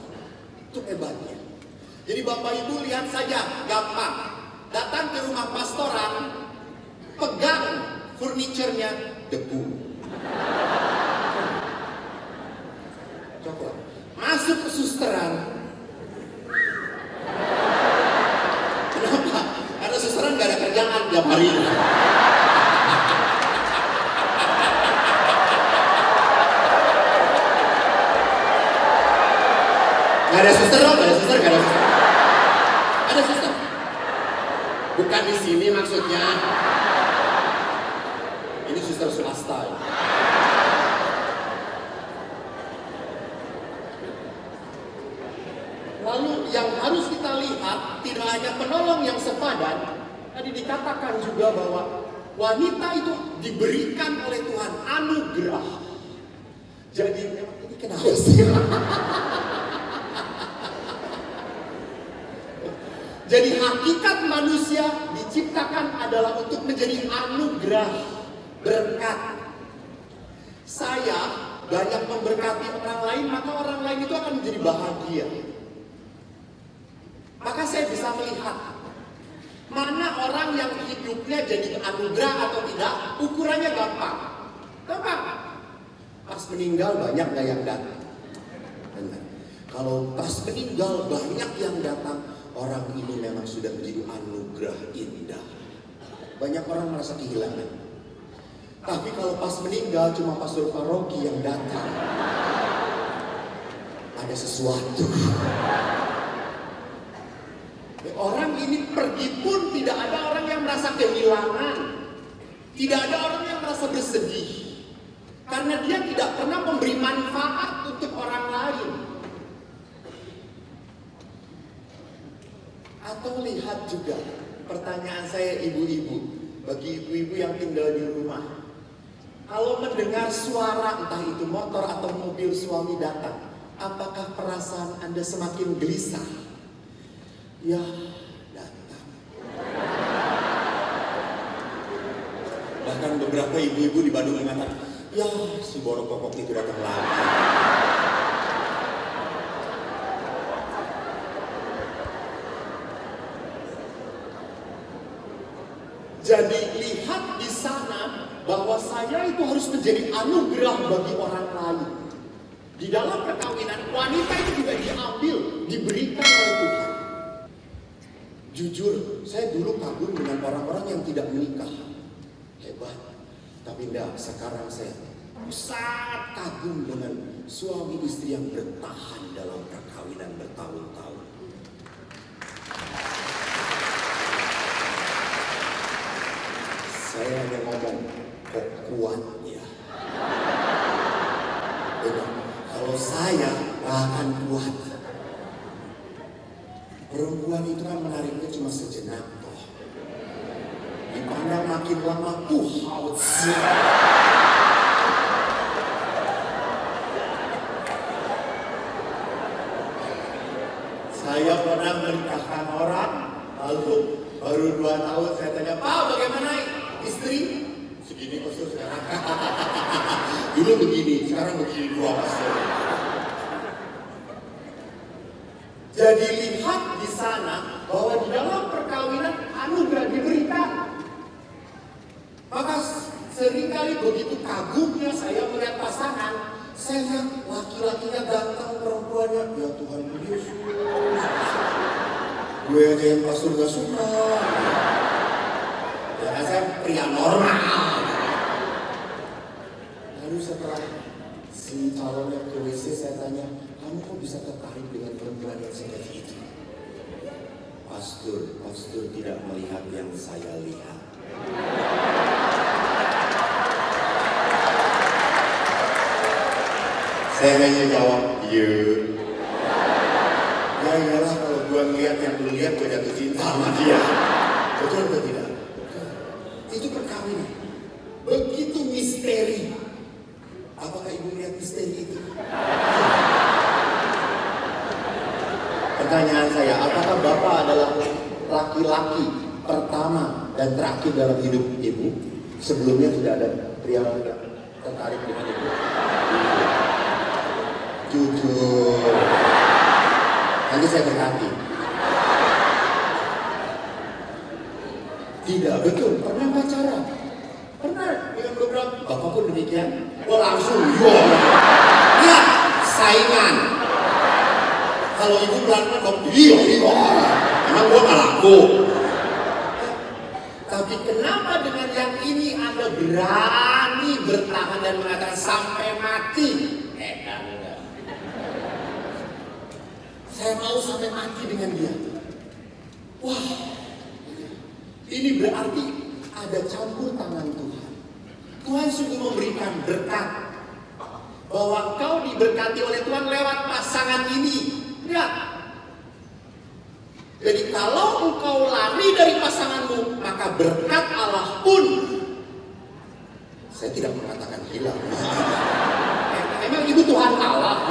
itu hebatnya. Jadi Bapak Ibu lihat saja, gampang. Datang ke rumah pastoran, pegang furniturnya, debu. Coba masuk ke susteran. Kenapa? Karena susteran gak ada kerjaan tiap hari. Gak ada suster dong, gak ada suster. Ada suster. Bukan di sini maksudnya. Ini suster swasta. Ya. Lalu yang harus kita lihat tidak hanya penolong yang sepadan, tadi dikatakan juga bahwa wanita itu diberikan oleh Tuhan anugerah. Jadi ini kenapa sih? Jadi hakikat manusia diciptakan adalah untuk menjadi anugerah, berkat. Saya banyak memberkati orang lain, maka orang lain itu akan menjadi bahagia. Maka saya bisa melihat mana orang yang hidupnya jadi anugerah atau tidak, ukurannya gampang. Pas meninggal banyak gak yang datang. Benar. Kalau pas meninggal banyak yang datang, orang ini memang sudah menjadi anugerah indah. Banyak orang merasa kehilangan. Tapi kalau pas meninggal cuma Pastor Paroki yang datang, ada sesuatu. Orang ini pergi pun tidak ada orang yang merasa kehilangan. Tidak ada orang yang merasa bersedih. Karena dia tidak pernah memberi manfaat untuk orang lain. Atau lihat juga, pertanyaan saya ibu-ibu, bagi ibu-ibu yang tinggal di rumah. Kalau mendengar suara entah itu motor atau mobil suami datang, apakah perasaan Anda semakin gelisah? Ya, datang. Bahkan beberapa ibu-ibu di Bandung mengatakan, ya si borok kokok itu datang lagi. Jadi lihat di sana bahwa saya itu harus menjadi anugerah bagi orang lain. Di dalam perkawinan wanita itu juga diambil, diberikan oleh Tuhan. Jujur, saya dulu kagum dengan orang-orang yang tidak menikah. Hebat. Tapi enggak, sekarang saya sangat kagum dengan suami istri yang bertahan dalam perkawinan bertahun-tahun. Perempuan itu kan menariknya cuma sejenak toh. Dipandang makin lama, haus. Saya pernah menikahkan orang, lalu baru 2 tahun saya tanya, Pak bagaimana istri? Segini pastor sekarang. Dulu begini, sekarang begini 2 pastor. Jadi lihat di sana bahwa di dalam perkawinan anugerah diberikan. Maka seringkali begitu kagumnya saya melihat pasangan, saya lihat laki-lakinya ganteng, perempuannya, ya Tuhan Yesus. Gue aja yang pastor gak suka. Ya saya pria normal. Lalu setelah si calonnya ke WC saya tanya, kamu kok bisa tertarik dengan perempuan yang seperti itu? Pastor tidak melihat yang saya lihat. Saya hanya jawab, iya. Ya iyalah kalau gue ngeliat yang lu lihat, gue jatuh cinta sama dia. Betul atau tidak? Itu perkawinan. Begitu misteri. Apakah ibu melihat misteri itu? Pertanyaan saya, apakah Bapak adalah laki-laki pertama dan terakhir dalam hidup ibu? Sebelumnya tidak ada pria yang tertarik dengan ibu? Jujur. Nanti saya berhati. Tidak, betul. Pernah pacaran? Pernah dengan beberapa. Bapak pun demikian. Oh langsung, ya, saingan. Kalau ibu pelan-pelan, iya. Emang gua gak laku. Tapi kenapa dengan yang ini Anda berani bertahan dan mengatakan sampai mati? Enggak. Saya mau sampai mati dengan dia. Wah, ini berarti ada campur tangan Tuhan. Tuhan sungguh memberikan berkat. Bahwa kau diberkati oleh Tuhan lewat pasangan ini. Lihat. Jadi kalau engkau lari dari pasanganmu, maka berkat Allah pun, saya tidak mengatakan hilang. Emang ibu Tuhan Allah.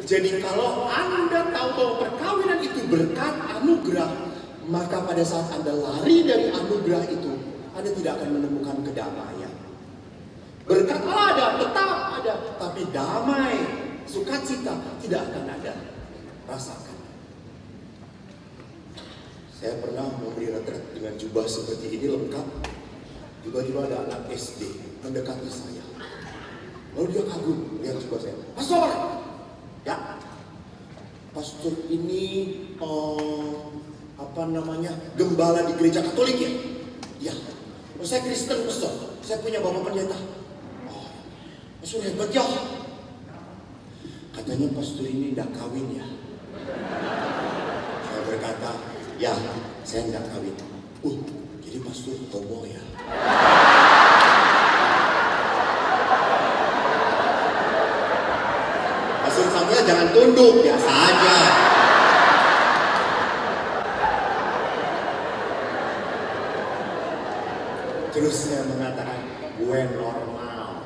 Jadi kalau Anda tahu bahwa perkawinan itu berkat anugerah, maka pada saat Anda lari dari anugerah itu, Anda tidak akan menemukan kedamaian. Berkat Allah ada, tetap ada, tapi damai, sukacita tidak akan ada. Rasakan. Saya pernah memberi retret dengan jubah seperti ini lengkap. Tiba-tiba ada anak SD mendekati saya. Lalu dia kagum lihat jubah saya. Pastor, ya, pastor ini gembala di gereja Katolik ya? Ya, saya Kristen pastor. Saya punya bapak pendeta. Oh, pastor hebat ya. Katanya pastor ini tidak kawin ya. Saya berkata, ya, saya tidak kawin. Jadi pastor homo ya. Pastor Samuel jangan tunduk, biasa aja. Terus saya mengatakan, gue normal.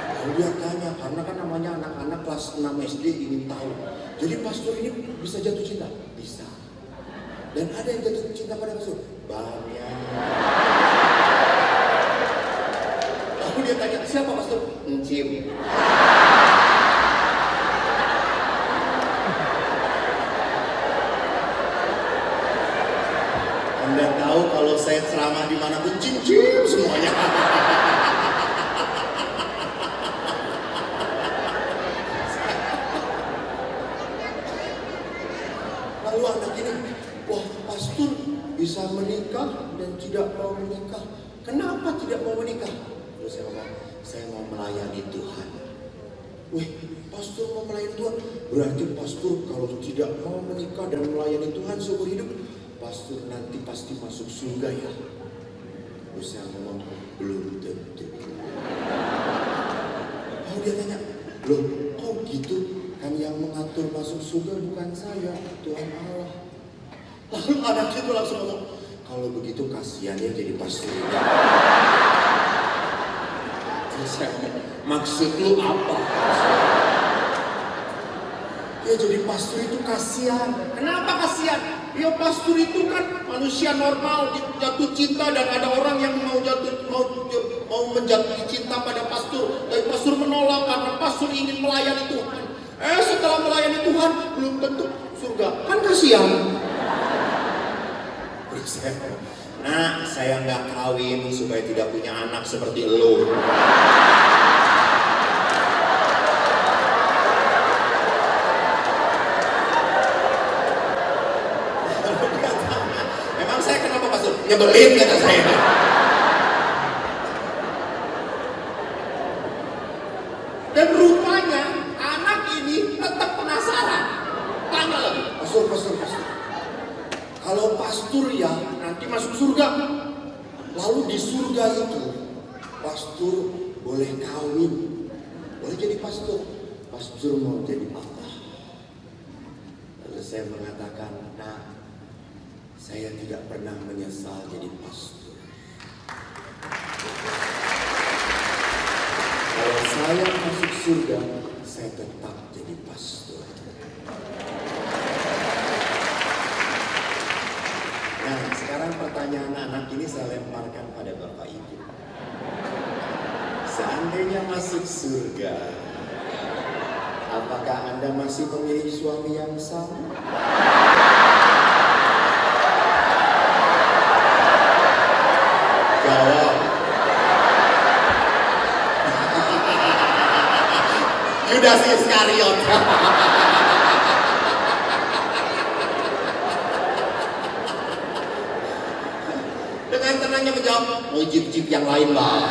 Lalu dia tanya, karena kan namanya anak-anak kelas 6 SD ingin tahu. Jadi pastor ini bisa jatuh cinta? Bisa. Dan ada yang jatuh cinta pada pastor? Banyak. Lalu dia tanya, siapa pastor? Encim. Anda tahu kalau saya ceramah dimanapun cincin semuanya. Lalu anak ini, wah pastor bisa menikah dan tidak mau menikah. Kenapa tidak mau menikah? Terus saya ngomong, saya mau melayani Tuhan. Wih, pastor mau melayani Tuhan? Berarti pastor kalau tidak mau menikah dan melayani Tuhan seumur hidup, pastor nanti pasti masuk surga ya. Terus saya ngomong, belum tentu. Oh dia tanya, loh kok gitu? Kan yang mengatur masuk surga bukan saya, Tuhan Allah. Lalu anak itu langsung ngomong, kalau begitu kasihan ya jadi pastor. Terus saya ngomong, maksud lu apa? Ya jadi pastor itu kasihan. Kenapa kasihan? Ya pastor itu kan manusia normal, jatuh cinta dan ada orang yang mau menjatuh cinta pada pastor. Tapi pastor menolak karena pastor ingin melayani Tuhan. Setelah melayani Tuhan belum tentu surga. Kan kasihan. Nah, saya nggak kawin supaya tidak punya anak seperti lo. Emang saya kenapa pastor? Nyebelin kata saya. Dan rupanya anak ini tetap penasaran. Tanya lagi, pastor. Kalau pastor ya nanti masuk surga. Lalu di surga itu pastor boleh kawin, boleh jadi pastor. Pastor mau jadi apa? Lalu saya mengatakan, nah, saya tidak pernah menyesal jadi pastor. Kalau saya masuk surga, saya tetap jadi pastor. Nah, sekarang pertanyaan anak ini saya lemparkan pada Bapak Ibu. Seandainya masuk surga, apakah Anda masih memilih suami yang sama? Jawab. Yudas Iskariot. Dengan tenangnya menjawab, mau jeep yang lain Bang.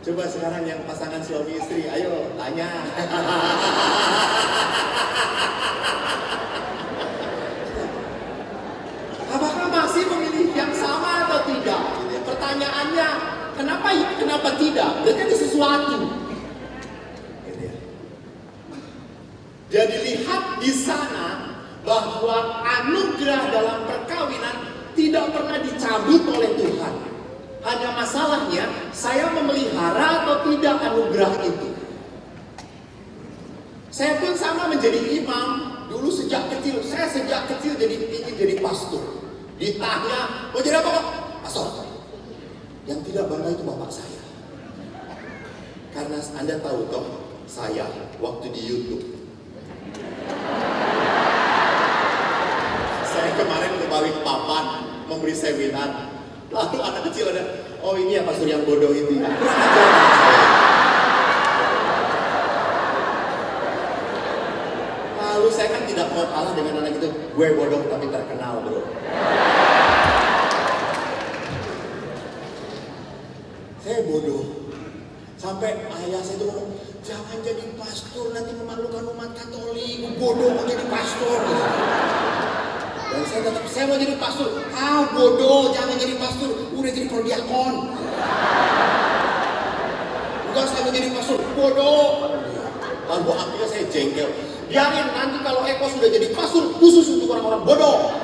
Coba sekarang yang pasangan suami istri, ayo tanya. Apakah masih memilih yang sama atau tidak? Pertanyaannya, kenapa tidak? Berarti ada sesuatu. Jadi lihat di sana bahwa anugerah dalam perkawinan tidak pernah dicabut oleh Tuhan. Hanya masalahnya saya memelihara atau tidak anugerah itu. Saya pun sama menjadi imam. Dulu sejak kecil jadi ingin jadi pastor. Ditanya, mau jadi apa kok? Pastor. Yang tidak bangga itu bapak saya. Karena Anda tahu toh, saya waktu di YouTube. Saya kemarin ke Balikpapan memberi seminar. Lalu anak kecil ada, oh ini ya pastor yang bodoh itu ya. Lalu saya kan tidak mau kalah dengan anak itu. Gue bodoh tapi terkenal bro. Saya bodoh. Sampai ayah saya itu ngomong, jangan jadi pastor nanti memalukan umat Katolik. Bodoh mau jadi pastor. Dan saya tetap, saya mau jadi pastor. Bodoh, jangan jadi pastor. Udah jadi prodiakon. Enggak, saya mau jadi pastor. Bodoh. Lalu akhirnya saya jengkel. Biarin nanti kalau Eko sudah jadi pastor khusus untuk orang-orang bodoh.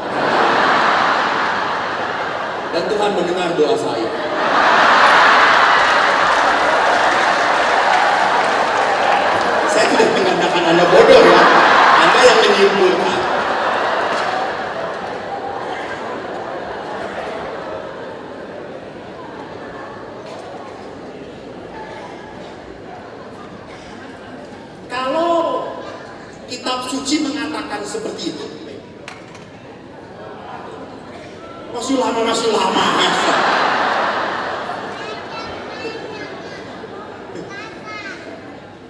Dan Tuhan mendengar doa saya. Saya tidak mengatakan Anda bodoh ya. Anda yang menyimpulkan. Kitab suci mengatakan seperti itu. Masih lama ya.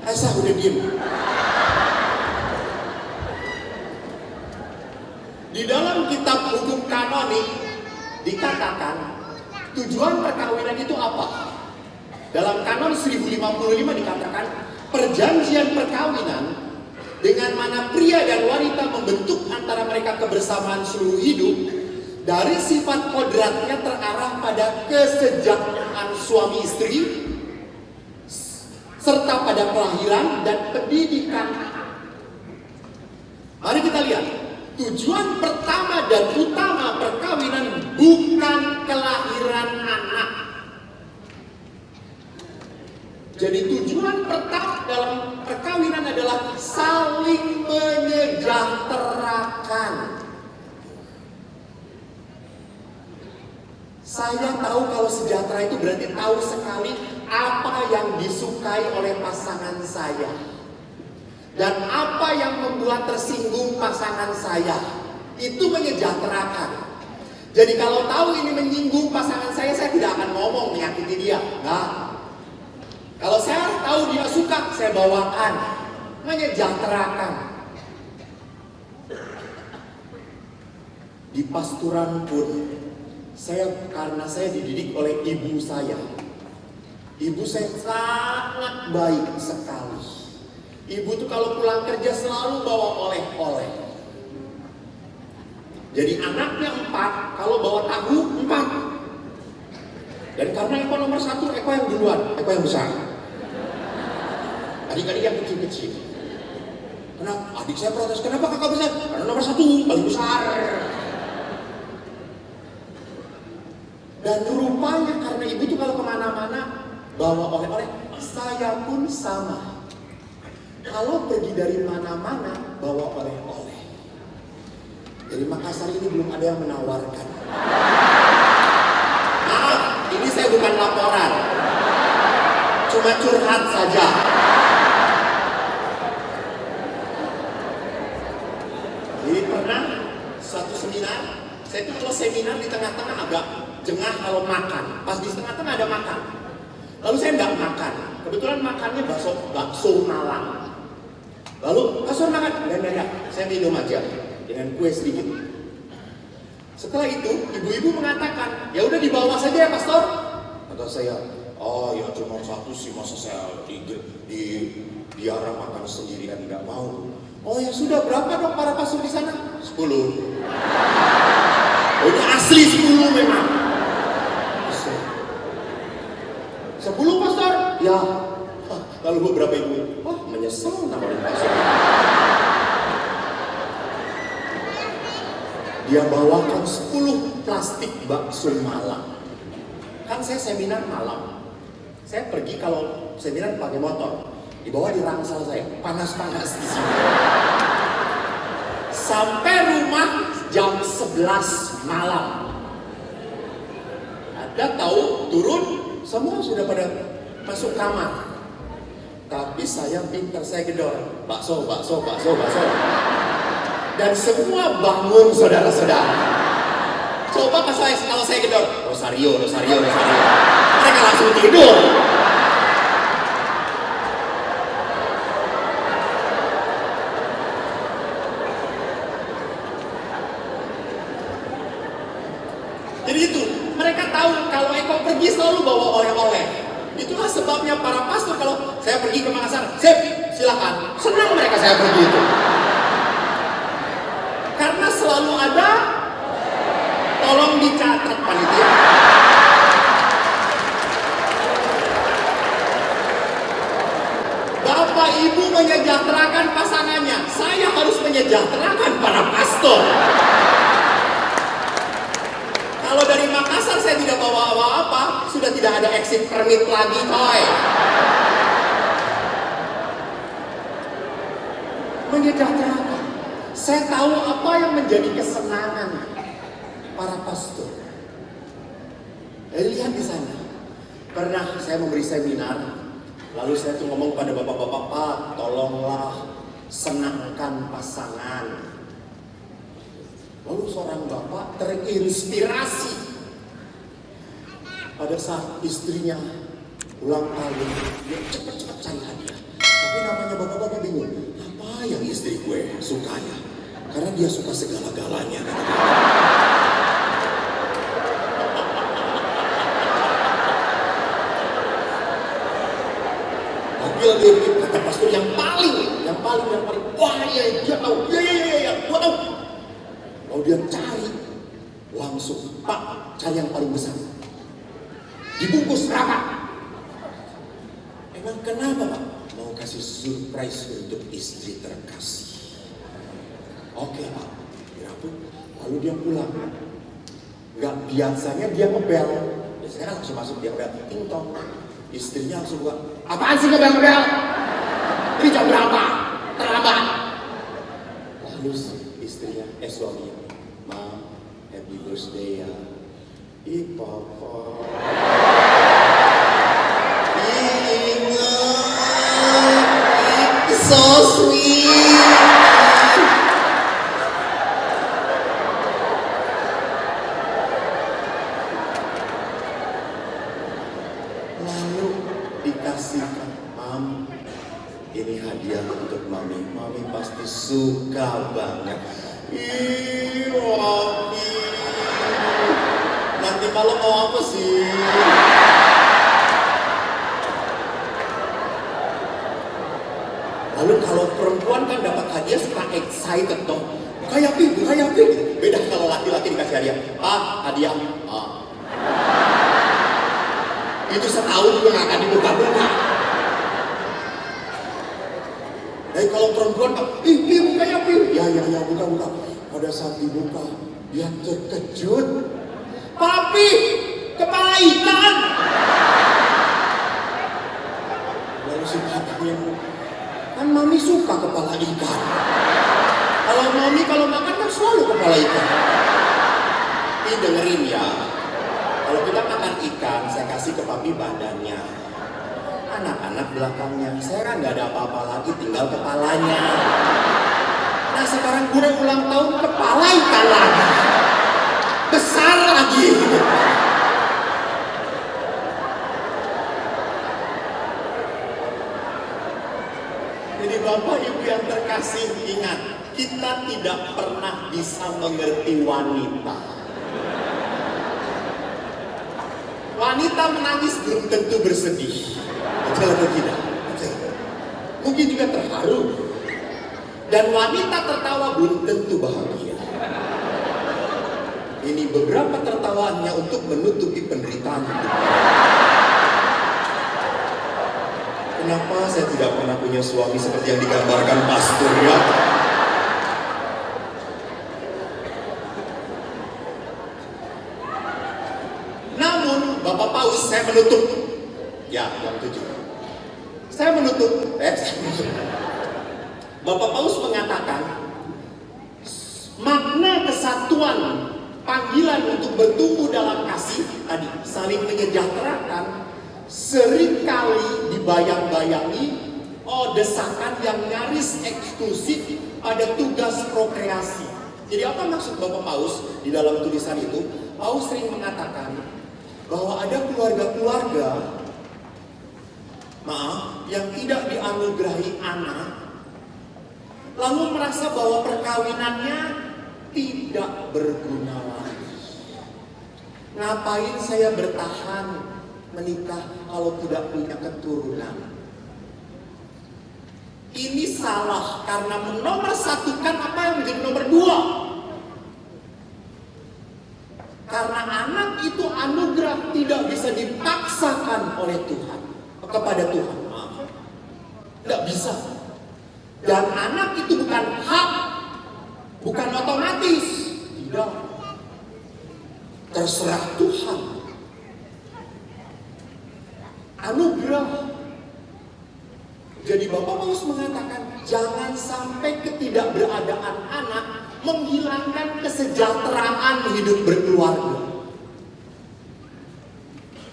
Esa udah diem. Di dalam kitab hukum kanonik dikatakan tujuan perkawinan itu apa? Dalam kanon 1055 dikatakan perjanjian perkawinan dengan mana pria dan wanita membentuk antara mereka kebersamaan seluruh hidup, dari sifat kodratnya terarah pada kesejahteraan suami istri, serta pada kelahiran dan pendidikan. Mari kita lihat, tujuan pertama dan utama perkawinan bukan kelahiran anak. Jadi tujuan pertama dalam perkawinan adalah saling menyejahterakan. Saya tahu kalau sejahtera itu berarti tahu sekali apa yang disukai oleh pasangan saya. Dan apa yang membuat tersinggung pasangan saya. Itu menyejahterakan. Jadi kalau tahu ini menyinggung pasangan saya tidak akan ngomong menyakiti dia. Nah, kalau saya tahu dia suka, saya bawakan. Menyejahterakan. Di pasturan pun, karena saya dididik oleh ibu saya. Ibu saya sangat baik sekali. Ibu tuh kalau pulang kerja selalu bawa oleh-oleh. Jadi anaknya 4, kalau bawa tahu 4. Dan karena Eko nomor 1, Eko yang duluan, Eko yang besar. Adik-adik yang kecil-kecil. Kenapa? Adik saya protes, kenapa kakak besar? Karena nomor 1, paling besar. Dan rupanya karena ibu tuh kalau kemana-mana bawa oleh-oleh, saya pun sama. Kalau pergi dari mana-mana bawa oleh-oleh. Dari Makassar ini belum ada yang menawarkan. Maaf, ini saya bukan laporan, cuma curhat saja. Jadi pernah suatu seminar, saya tuh kalau seminar di tengah-tengah agak jengah kalau makan. Pas di tengah-tengah ada makan. Lalu saya nggak makan. Kebetulan makannya bakso Malang. Lalu pastor makan, enggak, saya minum aja dengan kue sedikit. Setelah itu, ibu-ibu mengatakan, ya udah dibawa saja ya pastor. Kata saya, oh ya cuma 1 sih, masa saya diarah makan sendirian, nggak mau. Oh ya sudah, berapa dong para pastor di sana? 10. Oh ini asli 10 memang. 10 pastor? Ya. Lalu beberapa ibu, menyesal nawarin pastor. Dia bawakan 10 plastik bakso Malang. Kan saya seminar malam. Saya pergi kalau seminar pakai motor. Dibawa di rangsel saya, panas-panas di sini. Sampai rumah jam 11 malam. Ada tahu turun, semua sudah pada masuk kamar. Tapi saya pintar, saya gedor. Bakso. Dan semua bangun saudara-saudara. Coba kalau saya gedor, Rosario. Mereka langsung tidur. Jadi itu, mereka tahu kalau Eko pergi selalu bawa oleh-oleh. Itulah sebabnya para pastor kalau saya pergi ke Makassar, silakan. Senang mereka saya pergi itu. Karena selalu ada, tolong dicatat panitia. Bapak Ibu menyejahterakan pasangannya, saya harus menyejahterakan para pastor. Kalau dari Makassar saya tidak bawa apa-apa, sudah tidak ada exit permit lagi, coy. Menyejahterakan. Saya tahu apa yang menjadi kesenangan para pastor. Lihat di sana. Pernah saya memberi seminar, lalu saya tuh ngomong pada bapak-bapak, Pak, tolonglah senangkan pasangan. Lalu seorang bapak terinspirasi pada saat istrinya ulang tahun, dia cepat-cepat cari hadiah. Tapi namanya bapak-bapak bingung, apa yang istri gue sukanya? Karena dia suka segala-galanya. Tapi lagi kata pastor yang paling, wah dia tahu. Ya, gua tahu. Lalu dia cari, langsung, Pak, cari yang paling besar. Dibungkus rapat. Emang kenapa, Pak? Mau kasih surprise untuk istri terkasih. Oke, Pak. Diraput. Lalu dia pulang. Gak biasanya dia ngebel. Biasanya kan langsung masuk dia ngebel. Ting-tong. Istrinya langsung buat, apaan sih ngebel-ngebel? Ini jam berapa? Terlambat. Lalu istrinya, suaminya, Ma, happy birthday ya. Ih, Papa. So sweet. Lalu dikasihkan, Mam, ini hadiah untuk Mami. Mami pasti suka banget. Ih, Mami. Nanti malam mau apa sih? Lalu kalau perempuan kan dapat hadiah suka excited dong. Kayak pi. Beda kalau laki-laki dikasih hadiah. Hadiah. Itu setahun juga gak akan dibuka-buka. Tapi kalau perempuan, buka ya pi. Ya, buka. Pada saat dibuka, dia terkejut. Papi, kepala ikan. Lalu si papinya, kan Mami suka kepala ikan. Kalau Mami kalau makan kan selalu kepala ikan. Ini dengerin ya. Kalau kita makan ikan, saya kasih ke Papi badannya. Anak-anak belakangnya. Saya kan nggak ada apa-apa lagi, tinggal kepalanya. Nah sekarang gue ulang tahun, kepala ikan lagi. Besar lagi. Jadi Bapak Ibu yang terkasih, ingat, kita tidak pernah bisa mengerti wanita. Wanita menangis belum tentu bersedih. Betul atau tidak? Betul. Mungkin juga terharu. Dan wanita tertawa belum tentu bahagia. Ini beberapa tertawaannya untuk menutupi penderitaan hidup. Kenapa saya tidak pernah punya suami seperti yang digambarkan pastor ya? Namun Bapak Paus, saya menutup. Ya, yang 7. Saya menutup. Bapak Paus mengatakan makna kesatuan, panggilan untuk bertumbuh dalam kasih tadi, saling menyejahterakan, seringkali dibayang-bayangi desakan yang nyaris eksklusif pada tugas prokreasi. Jadi apa maksud Bapak Paus di dalam tulisan itu? Paus sering mengatakan bahwa ada keluarga-keluarga yang tidak dianugerahi anak, lalu merasa bahwa perkawinannya tidak berguna lagi. Ngapain saya bertahan menikah kalau tidak punya keturunan? Ini salah karena menomorsatukan apa yang menjadi nomor 2. Karena anak itu anugerah, tidak bisa dipaksakan oleh Tuhan, kepada Tuhan. Tidak bisa. Dan anak itu bukan hak, bukan otomatis. Tidak. Terserah Tuhan. Anugerah. Jadi Bapak Paus mengatakan, jangan sampai ketidakberadaan anak menghilangkan kesejahteraan hidup berkeluarga.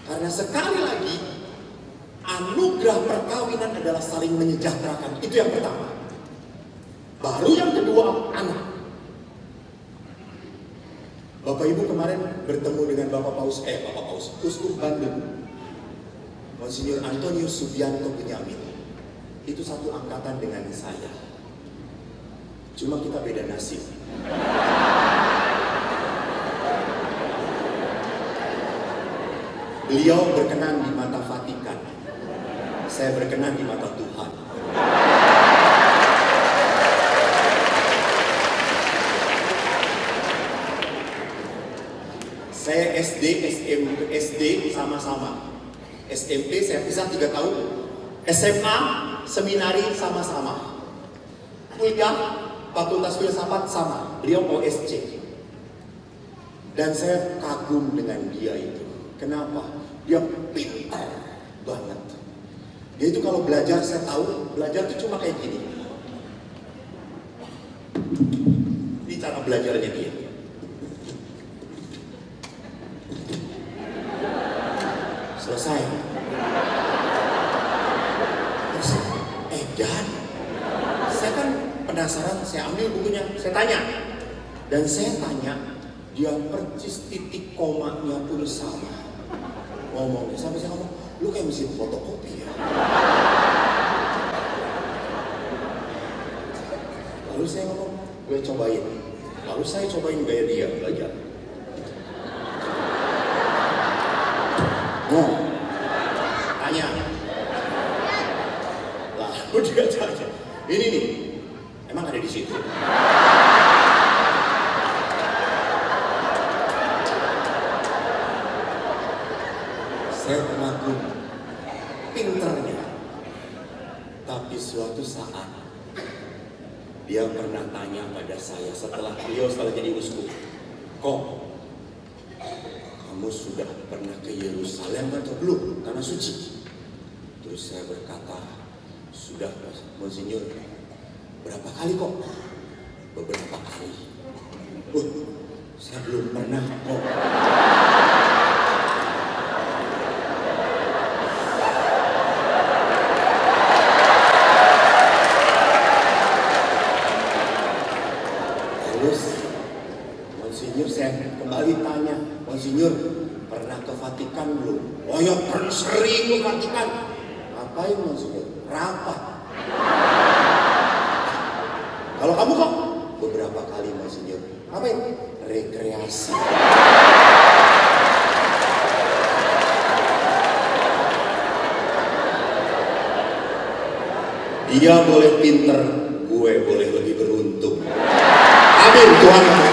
Karena sekali lagi, anugerah perkawinan adalah saling menyejahterakan. Itu yang pertama. Baru yang kedua, anak. Bapak Ibu kemarin bertemu dengan Bapak Paus, Uskup Bandung, Monsinyur Antonius Subianto Benyamin. Itu satu angkatan dengan saya. Cuma kita beda nasib. Beliau berkenan di mata Vatikan. Saya berkenan di mata Tuhan. SD sama-sama. SMP saya pisah 3 tahun. SMA, seminari sama-sama. Kuliah, Fakultas Filsafat sama. Beliau OSC. Dan saya kagum dengan dia itu. Kenapa? Dia pintar banget. Dia itu kalau belajar, saya tahu belajar itu cuma kayak gini. Ini cara belajarnya dia. Selesai. Terus, Dan saya kan penasaran, saya ambil bukunya, saya tanya. Dan saya tanya, dia persis titik komanya pun sama. Ngomongnya, sampai saya ngomong, lu kayak mesin fotokopi ya. Lalu saya ngomong, gue cobain. Lalu saya cobain gaya dia belajar. Tanya. Lalu dia tanya, ini nih, emang ada di situ? Saya kagum pinternya. Tapi suatu saat dia pernah tanya pada saya setelah jadi uskup, kok kamu sudah pernah ke Yerusalem atau belum? Tanah suci. Terus saya berkata, sudah Monsinyur. Berapa kali kok? Beberapa kali. Saya belum pernah kok. Monsinyur, saya kembali tanya, Monsinyur, pernah ke Vatikan belum? Oh ya, sering ke Vatikan. Ngapain Monsinyur? Rapat. Kalau kamu kok? Beberapa kali Monsinyur. Ngapain? Rekreasi. Dia boleh pinter, gue boleh lebih beruntung. Amin Tuhan.